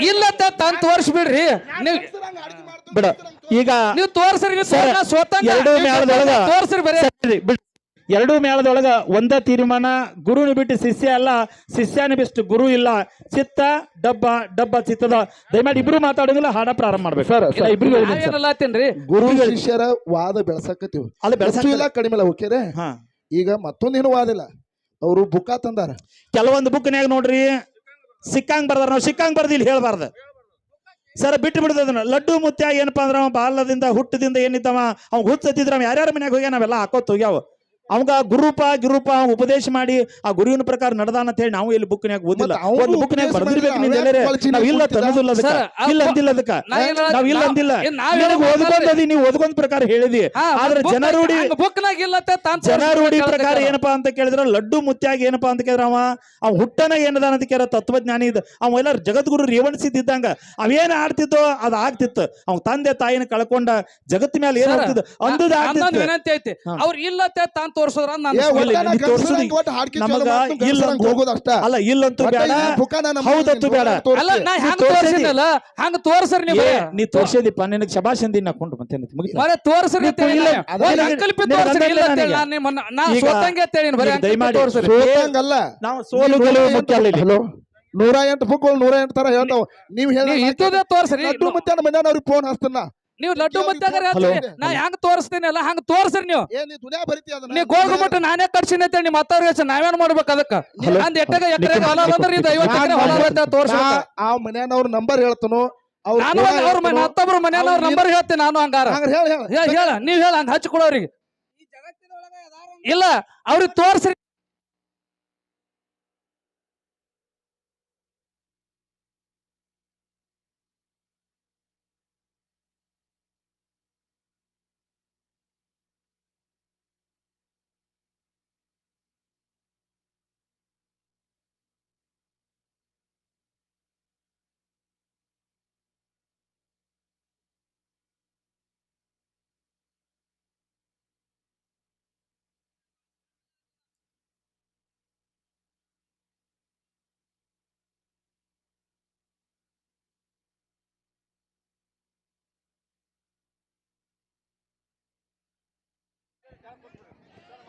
ಇಲ್ಲತ್ತ ತಂದ್ ತೋರ್ಸ್ಬಿಡ್ರಿ ನೀವ್ ಬಿಡ ಈಗ ನೀವ್ ತೋರ್ಸ್ರಿ ಎರಡೂ ಮೇಳದೊಳಗ ತೋರ್ಸ್ರಿ ಬರೀ ಎರಡೂ ಮೇಳದೊಳಗ ಒಂದ ತೀರ್ಮಾನ ಗುರುನ ಬಿಟ್ಟು ಶಿಷ್ಯ ಅಲ್ಲ, ಶಿಷ್ಯನ ಬಿಟ್ಟು ಗುರು ಇಲ್ಲ. ಚಿತ್ತ ಡಬ್ಬ ಡಬ್ಬ ಚಿತ್ತದ. ದಯಮಾಡಿ ಇಬ್ರು ಮಾತಾಡೋದಿಲ್ಲ, ಹಾಡ ಪ್ರಾರಂಭ ಮಾಡ್ಬೇಕು ಸರ್. ಇಬ್ರು ಏನಲ್ಲತ್ತೀನ್ರಿ ಗುರು ಶಿಷ್ಯರ ವಾದ ಬೆಳ್ಸಕತ್ತೀವಿ, ಅಲ್ಲ ಬೆಳಸಿಲ್ಲ ಕಡಿಮೆ ಇಲ್ಲ. ಓಕೆರೆ ಈಗ ಮತ್ತೊಂದೇನು ವಾದಿಲ್ಲ, ಅವರು ಬುಕ್ಕ ತಂದಾರ. ಕೆಲವೊಂದು ಬುಕ್ನ್ಯಾಗ ನೋಡ್ರಿ ಸಿಕ್ಕಂಗ್ ಬರ್ದಾರ, ನಾವು ಸಿಕ್ಕಂಗ್ ಬರ್ದಿಲ್ಲ ಹೇಳ್ಬಾರ್ದು ಸರ್, ಬಿಟ್ಟು ಬಿಡದನ್ನ. ಲಡ್ಡು ಮುತ್ಯ ಏನಪ್ಪಾ ಅಂದ್ರ ಅವ ಬಾಲ್ಯದಿಂದ ಹುಟ್ಟದಿಂದ ಏನಿದ್ದವ ಅವ್ ಹುಚ್ಚತ್ತಿದ್ರ ಯಾರ್ಯಾರ ಮನ್ಯಾಗ ಹೋಗ್ಯ ನಾವೆಲ್ಲ ಹಾಕೋತ್ ಹೋಗ್ಯಾವ. ಅವಂಗ ಗುರುಪ ಉಪದೇಶ ಮಾಡಿ ಆ ಗುರುವಿನ ಪ್ರಕಾರ ನಡೆದಾನ ಅಂತ ಹೇಳಿ ನಾವು ಇಲ್ಲಿ ಬುಕ್ನ್ಯಾಗ ಓದಿಲ್ಲ. ಒಂದು ಬುಕ್ನ್ಯಾಗ ಬರ್ದಿರ್ಬೇಕು. ನಾವ್ ಇಲ್ಲ ಅನ್ನೋದಿಲ್ಲ, ಇಲ್ಲ ಅಂದಿಲ್ಲ ಅದಕ್ಕ, ನಾವ್ ಇಲ್ಲ ಅಂದಿಲ್ಲ. ಓದ್ಕೊಂಡದಿ ನೀವು ಓದ್ಕೊಂಡ್ ಪ್ರಕಾರ ಹೇಳಿದಿ. ಆದ್ರೆ ಜನರೂಢಿ ಪ್ರಕಾರ ಏನಪ್ಪಾ ಅಂತ ಕೇಳಿದ್ರ ಲಡ್ಡು ಮುತ್ಯಾಗ ಏನಪ್ಪಾ ಅಂತ ಕೇಳಿದ್ರ ಅವ ಹುಟ್ಟನ ಏನದಾನ ಅಂತ ಕೇಳ ತತ್ವಜ್ಞಾನಿ ಇದ್ದ. ಅವ ಎಲ್ಲ ಜಗದ್ಗುರು ರೇವಣಿಸಿದ್ದಂಗ ಅವೇನ್ ಆಡ್ತಿದ್ದೋ ಅದ್ ಆಗ್ತಿತ್ತು. ಅವ್ ತಂದೆ ತಾಯಿನ ಕಳ್ಕೊಂಡ ಜಗತ್ ಮೇಲೆ ಏನ್ ಆಗ್ತಿದ್ದು ಅಂದದ ವಿನಂತಿ ಐತಿ. ಅವ್ರ ಇಲ್ಲತ್ತೆ ತಾನ್ ತೋರ್ಸೋದ್ರ ಅಲ್ಲ, ಇಲ್ಲಂತೂ ಬೇಡ, ಹೌದತ್ತು ಬೇಡ. ಅಲ್ಲ ನಾ ಹೆಂಗ್ ತೋರ್ಸಿನಲ್ಲ ಹಂಗ ತೋರ್ಸ್ರಿ ನೀವು. ನೀ ತೋರ್ಸಿದಿಪ್ಪ, ನಿನಗೆ ಶಬಾಷ್ ಅಂದಿ ಹಾಕೊಂಡು ಮತ್ತೆ ತೋರ್ಸ್ರಿ ನಾವು ಸೋಲು ಗೆಲುವು ಮುಖ್ಯ ಅಲ್ಲ. 108 ಬುಕ್ 108 ತರ ಹೇಳ್ತಾವ. ನೀವ್ ಹೇಳಿ ತೋರ್ಸ್ರಿ. ಅವ್ರಿಗೆ ಫೋನ್ ಹಸ್ತನ, ನೀವು ಲಡ್ಡು ಮುತ್ಯಾಗ ನಾ ಹೆಂಗ್ ತೋರಿಸ್ತೀನಿ ಅಲ್ಲ ಹಂಗ ತೋರ್ಸ್ರಿ. ನೀವು ನೀವು ಗೋಲ್ಗುಮಟ್ಟ ನಾನೇ ಕಟ್ಸಿನ ಅಂತೇಳಿ ನಿಮ್ಮ ಮತ್ತವ್ರಿಗೆ ನಾವೇನ್ ಮಾಡ್ಬೇಕು ಅದಕ್ಕ? ಅಂದ್ ಎಕರೆ ಹೊಲ ಬಂದ್ರೆ 50 ಎಕರೆ ಹೊಲ ತೋರ್ಸ್ಬೇಕು. ಆ ಮನ್ಯಾನವ್ರ ನಂಬರ್ ಹೇಳ್ತಾನು, ನಾನು ಅವ್ರ ಮತ್ತೊಬ್ರು ಮನೆಯವ್ರ ನಂಬರ್ ಹೇಳ್ತೀನಿ ನಾನು. ಹಂಗಾರ ಹೇಳ, ನೀವ್ ಹೇಳ ಹಂಗ ಹಚ್ಕೊಡೋರಿಗೆ. ಇಲ್ಲ ಅವ್ರಿಗೆ ತೋರ್ಸ್ರಿ.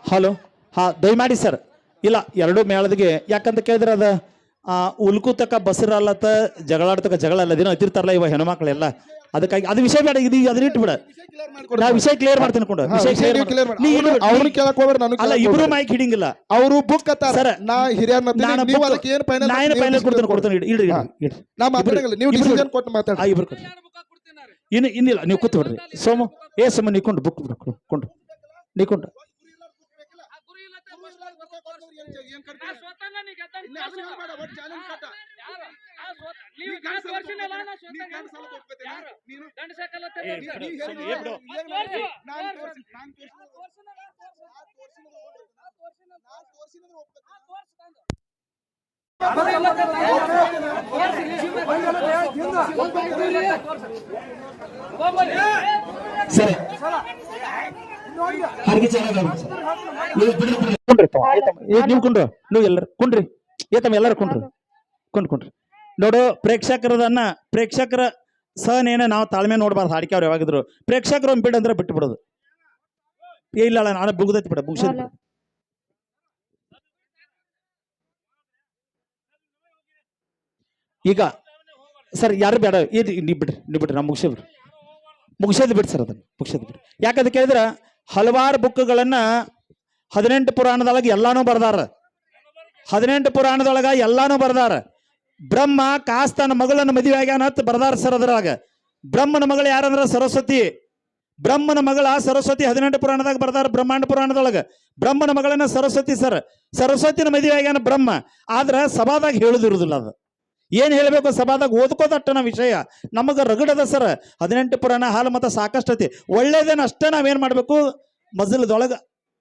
ಹಲೋ, ದಯಮಾಡಿ ಸರ್. ಇಲ್ಲ, ಎರಡು ಮೇಳದಿಗೆ ಯಾಕಂತ ಕೇಳಿದ್ರೆ ಅದ ಉಲ್ಕುತಕ ಬಸರಲ್ಲತ್ತ ಜಗಳಾಡ್ತಕ ಜಗಳ ಅಲ್ಲದೇನೋ ಅತಿರ್ತಾರಲ್ಲ ಇವ ಹೆಣ್ಮಕ್ಳೆಲ್ಲ. ಅದಕ್ಕಾಗಿ ಅದು ವಿಷಯ ಬೇಡ, ಇದು ಅದನ್ನ ಇಟ್ಟು ಬಿಡ. ನಾ ವಿಷಯ ಕ್ಲಿಯರ್ ಮಾಡ್ತೀನಿ. ಅಲ್ಲ, ಇಬ್ರು ಮೈಕ್ ಹಿಡಿಂಗಿಲ್ಲ. ಅವರು ಬುಕ್ ಸರ್, ನಾ ಹಿರಿಯರ್ ಕೊಡ್ತೇನೆ. ಇನ್ನಿಲ್ಲ, ನೀವು ಕೂತ್ ಬಿಡ್ರಿ. ಸೋಮು ನೀಕೊಂಡು ಬುಕ್ ಕೊಂಡು ನೀಕೊಂಡು ಸರಿ, ನೀವು ಕೊಂಡ್ರು, ನೀವು ಎಲ್ಲರೂ ಕೊಂಡ್ರಿ. ಏತಮ್ಮ ಎಲ್ಲರೂ ಕೊಂಡ್ರಿ. ನೋಡು, ಪ್ರೇಕ್ಷಕರ ಸಹನೇನ ನಾವು ತಾಳ್ಮೆ ನೋಡ್ಬಾರ್ದು. ಹಾಡಿಕೆ ಅವ್ರು ಯಾವಾಗಿದ್ರು ಪ್ರೇಕ್ಷಕರು ಒಂದು ಬಿಡ್ ಅಂದ್ರೆ ಬಿಟ್ಟು ಬಿಡೋದು. ಇಲ್ಲ ನಾನು ಬುಗ್ದೈತಿ ಬಿಡ ಮುಗಿಸ. ಈಗ ಸರ್ ಯಾರು ಬೇಡ, ನೀವು ಬಿಡ್ರಿ, ನಾವು ಮುಗಿಸೋದು ಬಿಡಿ ಸರ್, ಅದನ್ನು ಮುಗಿಸೋದು ಬಿಡಿ. ಯಾಕಂತ ಕೇಳಿದ್ರೆ ಹಲವಾರು ಬುಕ್ಗಳನ್ನ 18 ಪುರಾಣದೊಳಗೆ ಎಲ್ಲಾನು ಬರ್ದಾರ. 18 ಪುರಾಣದೊಳಗ ಎಲ್ಲಾನು ಬರ್ದಾರ. ಬ್ರಹ್ಮ ಕಾಸ್ತನ ಮಗಳನ್ನ ಮದುವೆ ಆಗ್ಯಾನ ಅಂತ ಬರ್ದಾರ ಸರ್. ಅದ್ರಾಗ ಬ್ರಹ್ಮನ ಮಗಳು ಯಾರಂದ್ರ ಸರಸ್ವತಿ. ಬ್ರಹ್ಮನ ಮಗಳ ಸರಸ್ವತಿ 18 ಪುರಾಣದಾಗ ಬರ್ದಾರ. ಬ್ರಹ್ಮಾಂಡ ಪುರಾಣದೊಳಗ ಬ್ರಹ್ಮನ ಮಗಳನ್ನ ಸರಸ್ವತಿ ಸರ್. ಸರಸ್ವತಿನ ಮದುವೆ ಆಗ್ಯಾನ ಬ್ರಹ್ಮ. ಆದ್ರ ಸಭಾದಾಗ ಹೇಳುದಿರುದಿಲ್ಲ. ಅದು ಏನ್ ಹೇಳ್ಬೇಕು ಸಭಾದಾಗ ಓದ್ಕೋದಟ್ಟನ ವಿಷಯ ನಮಗ ರಗಡದ ಸರ್. 18 ಪುರಾಣ ಹಾಲು ಮತ ಸಾಕಷ್ಟತಿ. ಒಳ್ಳೇದೇನ ಅಷ್ಟೇ ನಾವೇನ್ ಮಾಡ್ಬೇಕು, ಮಜಲದೊಳಗ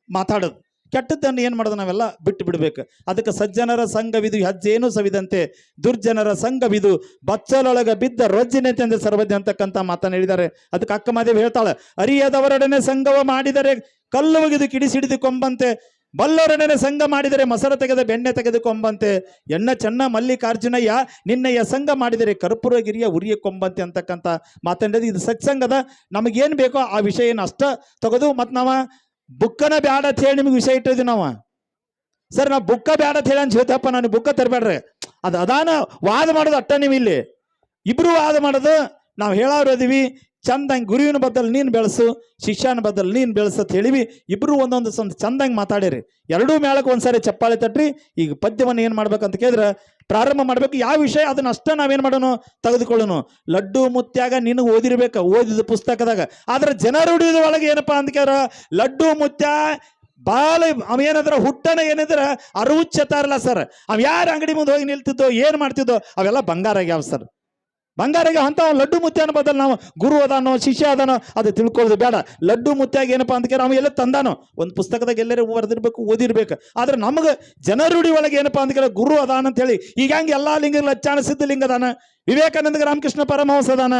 ಮಾತಾಡೋದು. ಕೆಟ್ಟದ್ದನ್ನು ಏನ್ ಮಾಡೋದು ನಾವೆಲ್ಲ ಬಿಟ್ಟು ಬಿಡ್ಬೇಕು. ಅದಕ್ಕೆ ಸಜ್ಜನರ ಸಂಘವಿದು ಹೆಜ್ಜೇನು ಸವಿದಂತೆ, ದುರ್ಜನರ ಸಂಘವಿದು ಬಚ್ಚಲೊಳಗ ಬಿದ್ದ ರೊಜ್ಜಿನಂತೆ ಅಂದ್ರೆ ಸರ್ವಜ್ಞ ಅಂತಕ್ಕಂಥ ಮಾತನ್ನು ಹೇಳಿದ್ದಾರೆ. ಅದಕ್ಕೆ ಅಕ್ಕ ಮಾದೇವಿ ಹೇಳ್ತಾಳೆ, ಅರಿಯದವರೊಡನೆ ಸಂಘವ ಮಾಡಿದರೆ ಕಲ್ಲು ಒಗೆದು ಕಿಡಿಸಿಡಿದು ಕೊಂಬಂತೆ ಬಲ್ಲೊರಡನೆ ಸಂಘ ಮಾಡಿದರೆ ಮೊಸರ ತೆಗೆದ ಬೆಣ್ಣೆ ತೆಗೆದುಕೊಂಬಂತೆ ಎಣ್ಣ ಚೆನ್ನ ಮಲ್ಲಿಕಾರ್ಜುನಯ್ಯ ನಿನ್ನೆಯ ಸಂಘ ಮಾಡಿದರೆ ಕರ್ಪೂರಗಿರಿಯ ಉರಿಯ ಕೊಂಬಂತೆ ಅಂತಕ್ಕಂಥ ಮಾತಂಡದು. ಇದು ಸತ್ಸಂಗದ ನಮಗೇನು ಬೇಕೋ ಆ ವಿಷಯ ಅಷ್ಟ ತೆಗೆದು ಮತ್ತು ನಾವು ಬುಕ್ಕನ ಬ್ಯಾಡ ಅಂತ ಹೇಳಿ ನಿಮ್ಗೆ ವಿಷಯ ಇಟ್ಟಿದ್ವಿ ನಾವು. ಸರ್ ನಾವು ಬುಕ್ಕ ಬ್ಯಾಡ ಅಂತ ಹೇಳಿ ಅಂತ ಹೇಳ್ತಪ್ಪ, ನಾನು ಬುಕ್ಕ ತರಬೇಡ್ರಿ, ಅದು ಅದಾನ ವಾದ ಮಾಡೋದು ಅಟ್ಟ. ನೀವು ಇಲ್ಲಿ ಇಬ್ರು ವಾದ ಮಾಡೋದು, ನಾವು ಹೇಳೋರು ಅದೀವಿ ಚಂದಂಗೆ ಗುರುವಿನ ಬದಲು ನೀನು ಬೆಳೆಸು, ಶಿಷ್ಯನ ಬದಲು ನೀನು ಬೆಳೆಸು ಅಂತ ಹೇಳಿವಿ. ಇಬ್ರು ಒಂದೊಂದು ಚಂದಂಗೆ ಮಾತಾಡಿರಿ. ಎರಡೂ ಮೇಳಕ್ಕೆ ಒಂದ್ಸಾರಿ ಚಪ್ಪಾಳೆ ತಟ್ರಿ. ಈಗ ಪದ್ಯವನ್ನು ಏನು ಮಾಡ್ಬೇಕಂತ ಕೇಳಿದ್ರೆ ಪ್ರಾರಂಭ ಮಾಡ್ಬೇಕು. ಯಾವ ವಿಷಯ ಅದನ್ನ ಅಷ್ಟ ನಾವೇನು ಮಾಡೋಣ ತೆಗೆದುಕೊಳ್ಳೋಣ. ಲಡ್ಡು ಮುತ್ಯಾಗ ನೀನು ಓದಿರ್ಬೇಕು, ಓದಿದ ಪುಸ್ತಕದಾಗ. ಆದ್ರೆ ಜನರುಡಿದ ಒಳಗೆ ಏನಪ್ಪಾ ಅಂತ ಕೇಳಿದ್ರೆ ಲಡ್ಡು ಮುತ್ಯ ಬಾಳ ಅವೇನಾದ್ರ ಹುಟ್ಟನ ಏನಿದ್ರ ಅರುಚ್ಚತಾರಲ್ಲ ಸರ್. ಅವ್ ಯಾರ ಅಂಗಡಿ ಮುಂದೆ ಹೋಗಿ ನಿಲ್ತಿದ್ದೋ ಏನು ಮಾಡ್ತಿದ್ದೋ ಅವೆಲ್ಲ ಬಂಗಾರ ಆಗ್ಯಾವ ಸರ್. ಬಂಗಾರಿಗೆ ಅಂತ ಲಡ್ಡು ಮುತ್ಯಾನ ಬದಲು ನಾವು ಗುರು ಅದಾನೋ ಶಿಷ್ಯ ಅದಾನೋ ಅದು ತಿಳ್ಕೊಳ್ಳೋದು ಬೇಡ. ಲಡ್ಡು ಮುತ್ಯಾಗ ಏನಪ್ಪಾ ಅಂತ ಕೇಳಿ ಅವ ಎಲ್ಲ ತಂದಾನೋ ಒಂದು ಪುಸ್ತಕದಾಗ ಎಲ್ಲರೂ ಬರೆದಿರ್ಬೇಕು, ಓದಿರ್ಬೇಕು. ಆದ್ರೆ ನಮಗೆ ಜನರುಡಿ ಒಳಗೆ ಏನಪ್ಪಾ ಅಂತ ಕೇಳಿ ಗುರು ಅದಾನ ಅಂತ ಹೇಳಿ ಈಗ ಹಂಗೆ ಎಲ್ಲಾ ಲಿಂಗ ಲಚ್ಚಾಣ ಸಿದ್ಧ ಲಿಂಗ ಅದಾನ, ವಿವೇಕಾನಂದ ರಾಮಕೃಷ್ಣ ಪರಮಹಂಸ ಅದಾನ,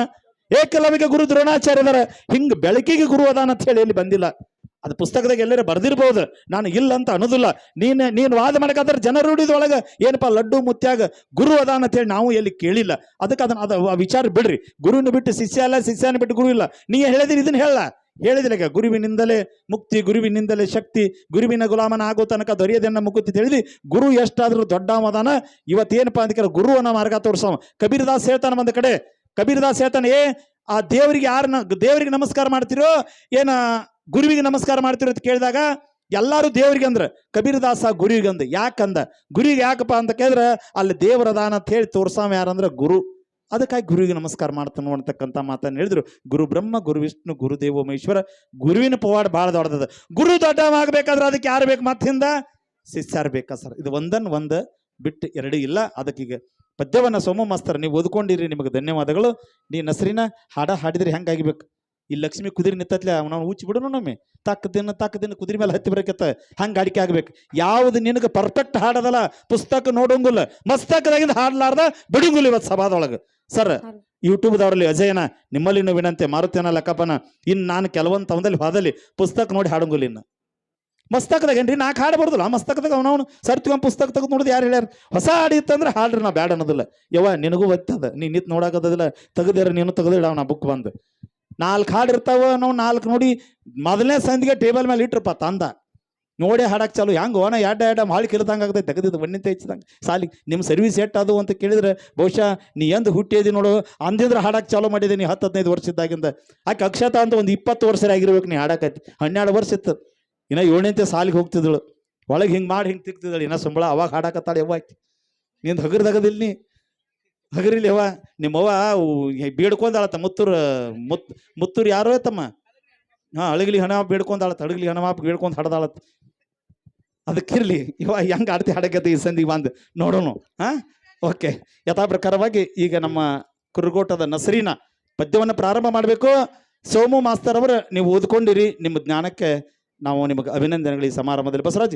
ಏಕಲವ್ಯ ಗುರು ದ್ರೋಣಾಚಾರ್ಯ ಅದಾರ. ಹಿಂಗ್ ಬೆಳಕಿಗೆ ಗುರು ಅದಾನ ಅಂತ ಹೇಳಿ ಇಲ್ಲಿ ಬಂದಿಲ್ಲ. ಅದು ಪುಸ್ತಕದಾಗ ಎಲ್ಲರೂ ಬರ್ದಿರ್ಬೋದು, ನಾನು ಇಲ್ಲ ಅಂತ ಅನ್ನೋದಿಲ್ಲ. ನೀನು ವಾದ ಮಾಡಕಾದ್ರೆ ಜನರುಡಿದೊಳಗೆ ಏನಪ್ಪಾ ಲಡ್ಡು ಮುತ್ಯಾಗ ಗುರು ಅದಾನ ಅಂತ ಹೇಳಿ ನಾವು ಎಲ್ಲಿ ಕೇಳಿಲ್ಲ. ಅದಕ್ಕೆ ಅದು ವಿಚಾರ ಬಿಡ್ರಿ. ಗುರುವಿನ ಬಿಟ್ಟು ಶಿಷ್ಯ ಅಲ್ಲ, ಶಿಷ್ಯನ ಬಿಟ್ಟು ಗುರು ಇಲ್ಲ. ನೀ ಹೇಳಿದಿರಿ ಇದನ್ನ ಹೇಳಿದಿಲ್ಲ ಈಗ ಗುರುವಿನಿಂದಲೇ ಮುಕ್ತಿ, ಗುರುವಿನಿಂದಲೇ ಶಕ್ತಿ, ಗುರುವಿನ ಗುಲಾಮನ ಆಗೋ ತನಕ ದೊರೆಯದನ್ನ ಮುಕ್ತಿ ತಿಳಿದಿ ಗುರು ಎಷ್ಟಾದ್ರೂ ದೊಡ್ಡ ಮದಾನ. ಇವತ್ತೇನಪ್ಪಾ ಅಂತ ಕೇಳ ಗುರುವನ್ನ ಮಾರ್ಗ ತೋರ್ಸವ. ಕಬೀರದಾಸ್ ಹೇಳ್ತಾನ ಒಂದು ಕಡೆ, ಕಬೀರದಾಸ್ ಹೇಳ್ತಾನೆ, ಆ ದೇವರಿಗೆ ದೇವರಿಗೆ ನಮಸ್ಕಾರ ಮಾಡ್ತಿರೋ ಏನ ಗುರುವಿಗೆ ನಮಸ್ಕಾರ ಮಾಡ್ತಿರೋ ಅಂತ ಕೇಳಿದಾಗ ಎಲ್ಲಾರು ದೇವರಿಗೆ ಅಂದ್ರ ಕಬೀರದಾಸ ಗುರುವಿಗೆ ಅಂದ. ಯಾಕಂದ ಗುರುವಿಗೆ ಯಾಕಪ್ಪ ಅಂತ ಕೇಳಿದ್ರೆ ಅಲ್ಲಿ ದೇವರದಾನ ಅಂತ ಹೇಳಿ ತೋರ್ಸಾವ ಯಾರಂದ್ರ ಗುರು. ಅದಕ್ಕಾಗಿ ಗುರುವಿಗೆ ನಮಸ್ಕಾರ ಮಾಡ್ತಾನೆ ಅಂತಕ್ಕಂಥ ಮಾತನ್ನು ಹೇಳಿದ್ರು. ಗುರು ಬ್ರಹ್ಮ, ಗುರು ವಿಷ್ಣು, ಗುರುದೇವ ಮಹೇಶ್ವರ. ಗುರುವಿನ ಪವಾಡ ಬಹಳ ದೊಡ್ಡದ. ಗುರು ದೊಡ್ಡವಾಗಬೇಕಾದ್ರೆ ಅದಕ್ಕೆ ಯಾರು ಬೇಕು? ಮತ್ತಿಂದ ಶಿಷ್ಯರು ಬೇಕಾ ಸರ್. ಇದು ಒಂದನ್ನು ಬಿಟ್ಟು ಎರಡು ಇಲ್ಲ. ಅದಕ್ಕೀಗ ಪದ್ಯವನ್ನ ಸೋಮ ಮಾಸ್ತರ್ ನೀವು ಓದ್ಕೊಂಡಿರಿ, ನಿಮಗೆ ಧನ್ಯವಾದಗಳು. ನೀ ನಸರಿನ ಹಾಡ ಹಾಡಿದ್ರೆ ಹೆಂಗಾಗಿಬೇಕು? ಈ ಲಕ್ಷ್ಮಿ ಕುದುರೆ ನಿತ್ತತ್ಲೆ ನಾವು ಉಚ್ಚಿ ಬಿಡೋಣ. ನಮ್ಮೆ ತಕ್ಕ ದಿನ ಕುದುರೆ ಮೇಲೆ ಹತ್ತಿ ಬರಕತ್ತ ಹಂಗೆ ಅಡಿಕೆ ಆಗ್ಬೇಕು. ಯಾವ್ದು ನಿನಗೆ ಪರ್ಫೆಕ್ಟ್ ಹಾಡದಲ್ಲ ಪುಸ್ತಕ ನೋಡೋಂಗಿಲ್ಲ, ಮಸ್ತಕದಾಗಿಂದ ಹಾಡ್ಲಾರ್ದ ಬಿಡುಂಗಿಲ್ಲ ಇವತ್ತು ಸಭಾದೊಳಗೆ. ಸರ್ ಯೂಟ್ಯೂಬ್ದವ್ರಲ್ಲಿ ಅಜಯನ ನಿಮ್ಮಲ್ಲಿನೂ ವಿನಂತಿ, ಮಾರುತೇನ ಲೆಕ್ಕಪ್ಪನ ಇನ್ನು ನಾನು ಕೆಲವೊಂದು ತವದಲ್ಲಿ ಹೋದಲ್ಲಿ ಪುಸ್ತಕ ನೋಡಿ ಹಾಡೋಂಗಿಲ್ಲ. ಇನ್ನು ಮಸ್ತಕದಾಗ ಏನ್ರಿ ನಾಲ್ಕು ಹಾಡು ಬರ್ದಲ್ಲ, ಮಸ್ತಕದಾಗ ಅವನವನು ಸರ್ತಿಗೊಂದು ಪುಸ್ತಕ ತೆಗೆದು ನೋಡಿದ್ ಯಾರು ಹೇಳ್ಯಾರ? ಹೊಸ ಹಾಡು ಇತ್ತಂದ್ರೆ ಹಾಡ್ರಿ, ನಾ ಬ್ಯಾಡ ಅನ್ನೋದಿಲ್ಲ. ಯವ್ವ ನಿನಗೂ ಒತ್ತದ, ನೀ ನಿಂತು ನೋಡಾಕದಿಲ್ಲ, ತೆಗೆದಿರ ನೀನು ತೆಗೆದಿಡ ನಾ ಬುಕ್ ಬಂದು 4 ಹಾಡು ಇರ್ತಾವ. ನಾವು 4 ನೋಡಿ ಮೊದಲನೇ ಸಂದಿಗೆ ಟೇಬಲ್ ಮೇಲೆ ಇಟ್ರಪ್ಪ ತಂದ ನೋಡಿ ಹಾಡಕ್ಕೆ ಚಾಲು. ಹೆಂಗೆ ಓನ ಎಡ್ಡ ಹಾಳು ಕಿಲ್ದಂಗೆ ಆಗ್ತದೆ, ತೆಗೆದಿದ್ದು ಬಣ್ಣಿಂತ ಹೆಚ್ಚಿದಂಗೆ ಸಾಲಿ. ನಿಮ್ಮ ಸರ್ವಿಸ್ ಎಟ್ ಅದು ಅಂತ ಕೇಳಿದ್ರೆ ಬಹುಶಃ ನೀ ಎಂದು ಹುಟ್ಟಿದಿ ನೋಡು ಅಂದಿದ್ರೆ ಹಾಡಕ್ಕೆ ಚಾಲು ಮಾಡಿದೆ ನೀ 10-15 ವರ್ಷದ್ದಾಗಿಂದ. ಆಕೆ ಅಕ್ಷತಾ ಅಂತ ಒಂದು 20 ವರ್ಷ ಆಗಿರ್ಬೇಕು ನೀ ಹಾಡಕೈತಿ. 12 ವರ್ಷ ಇತ್ತು, ಇನ್ನ 7ನೇ ಸಾಲಿಗೆ ಹೋಗ್ತಿದ್ದಳು. ಒಳಗೆ ಹಿಂಗೆ ಮಾಡಿ ಹಿಂಗೆ ತಿಕ್ತಿದ್ದಳು. ಇನ್ನ ಸಂಬಳ ಅವಾಗ ಹಾಡಕತ್ತಾಳೆ. ಯವ್ವ ಆಕಿ ನಿಂದು ಹಗರ್ದಾಗದಿಲ್ಲ, ನೀ ಹಗರಿಲ್ಲ ಯವ್ವ. ನಿಮ್ಮವ್ವ ಬೇಡ್ಕೊಂಡಾಳತ್ತ ಮುತ್ತೂರು ಯಾರೋ ತಮ್ಮ ಅಳಗಲಿ ಹಣ ಬೇಡ್ಕೊಂಡಾಳತ್ತ, ಅಳಗಲಿ ಹಣ ಬೇಡ್ಕೊಂಡು ಹಾಡ್ದಾಳತ್ತ. ಅದಕ್ಕಿರ್ಲಿ ಇವ ಹೆಂಗೆ ಆಡ್ತಿ ಹಾಡಕತ್ತ ಈ ಸಂದಿಗೆ ಬಂದು ನೋಡೋಣ. ಓಕೆ, ಯಥಾ ಪ್ರಕಾರವಾಗಿ ಈಗ ನಮ್ಮ ಕುರುಗೋಟದ ನಸರಿನ ಪದ್ಯವನ್ನು ಪ್ರಾರಂಭ ಮಾಡಬೇಕು. ಸೋಮು ಮಾಸ್ತರ್ ಅವರು ನೀವು ಓದ್ಕೊಂಡಿರಿ, ನಿಮ್ಮ ಜ್ಞಾನಕ್ಕೆ ನಾವು ನಿಮಗೆ ಅಭಿನಂದನೆಗಳು ಈ ಸಮಾರಂಭದಲ್ಲಿ. ಬಸವರಾಜ್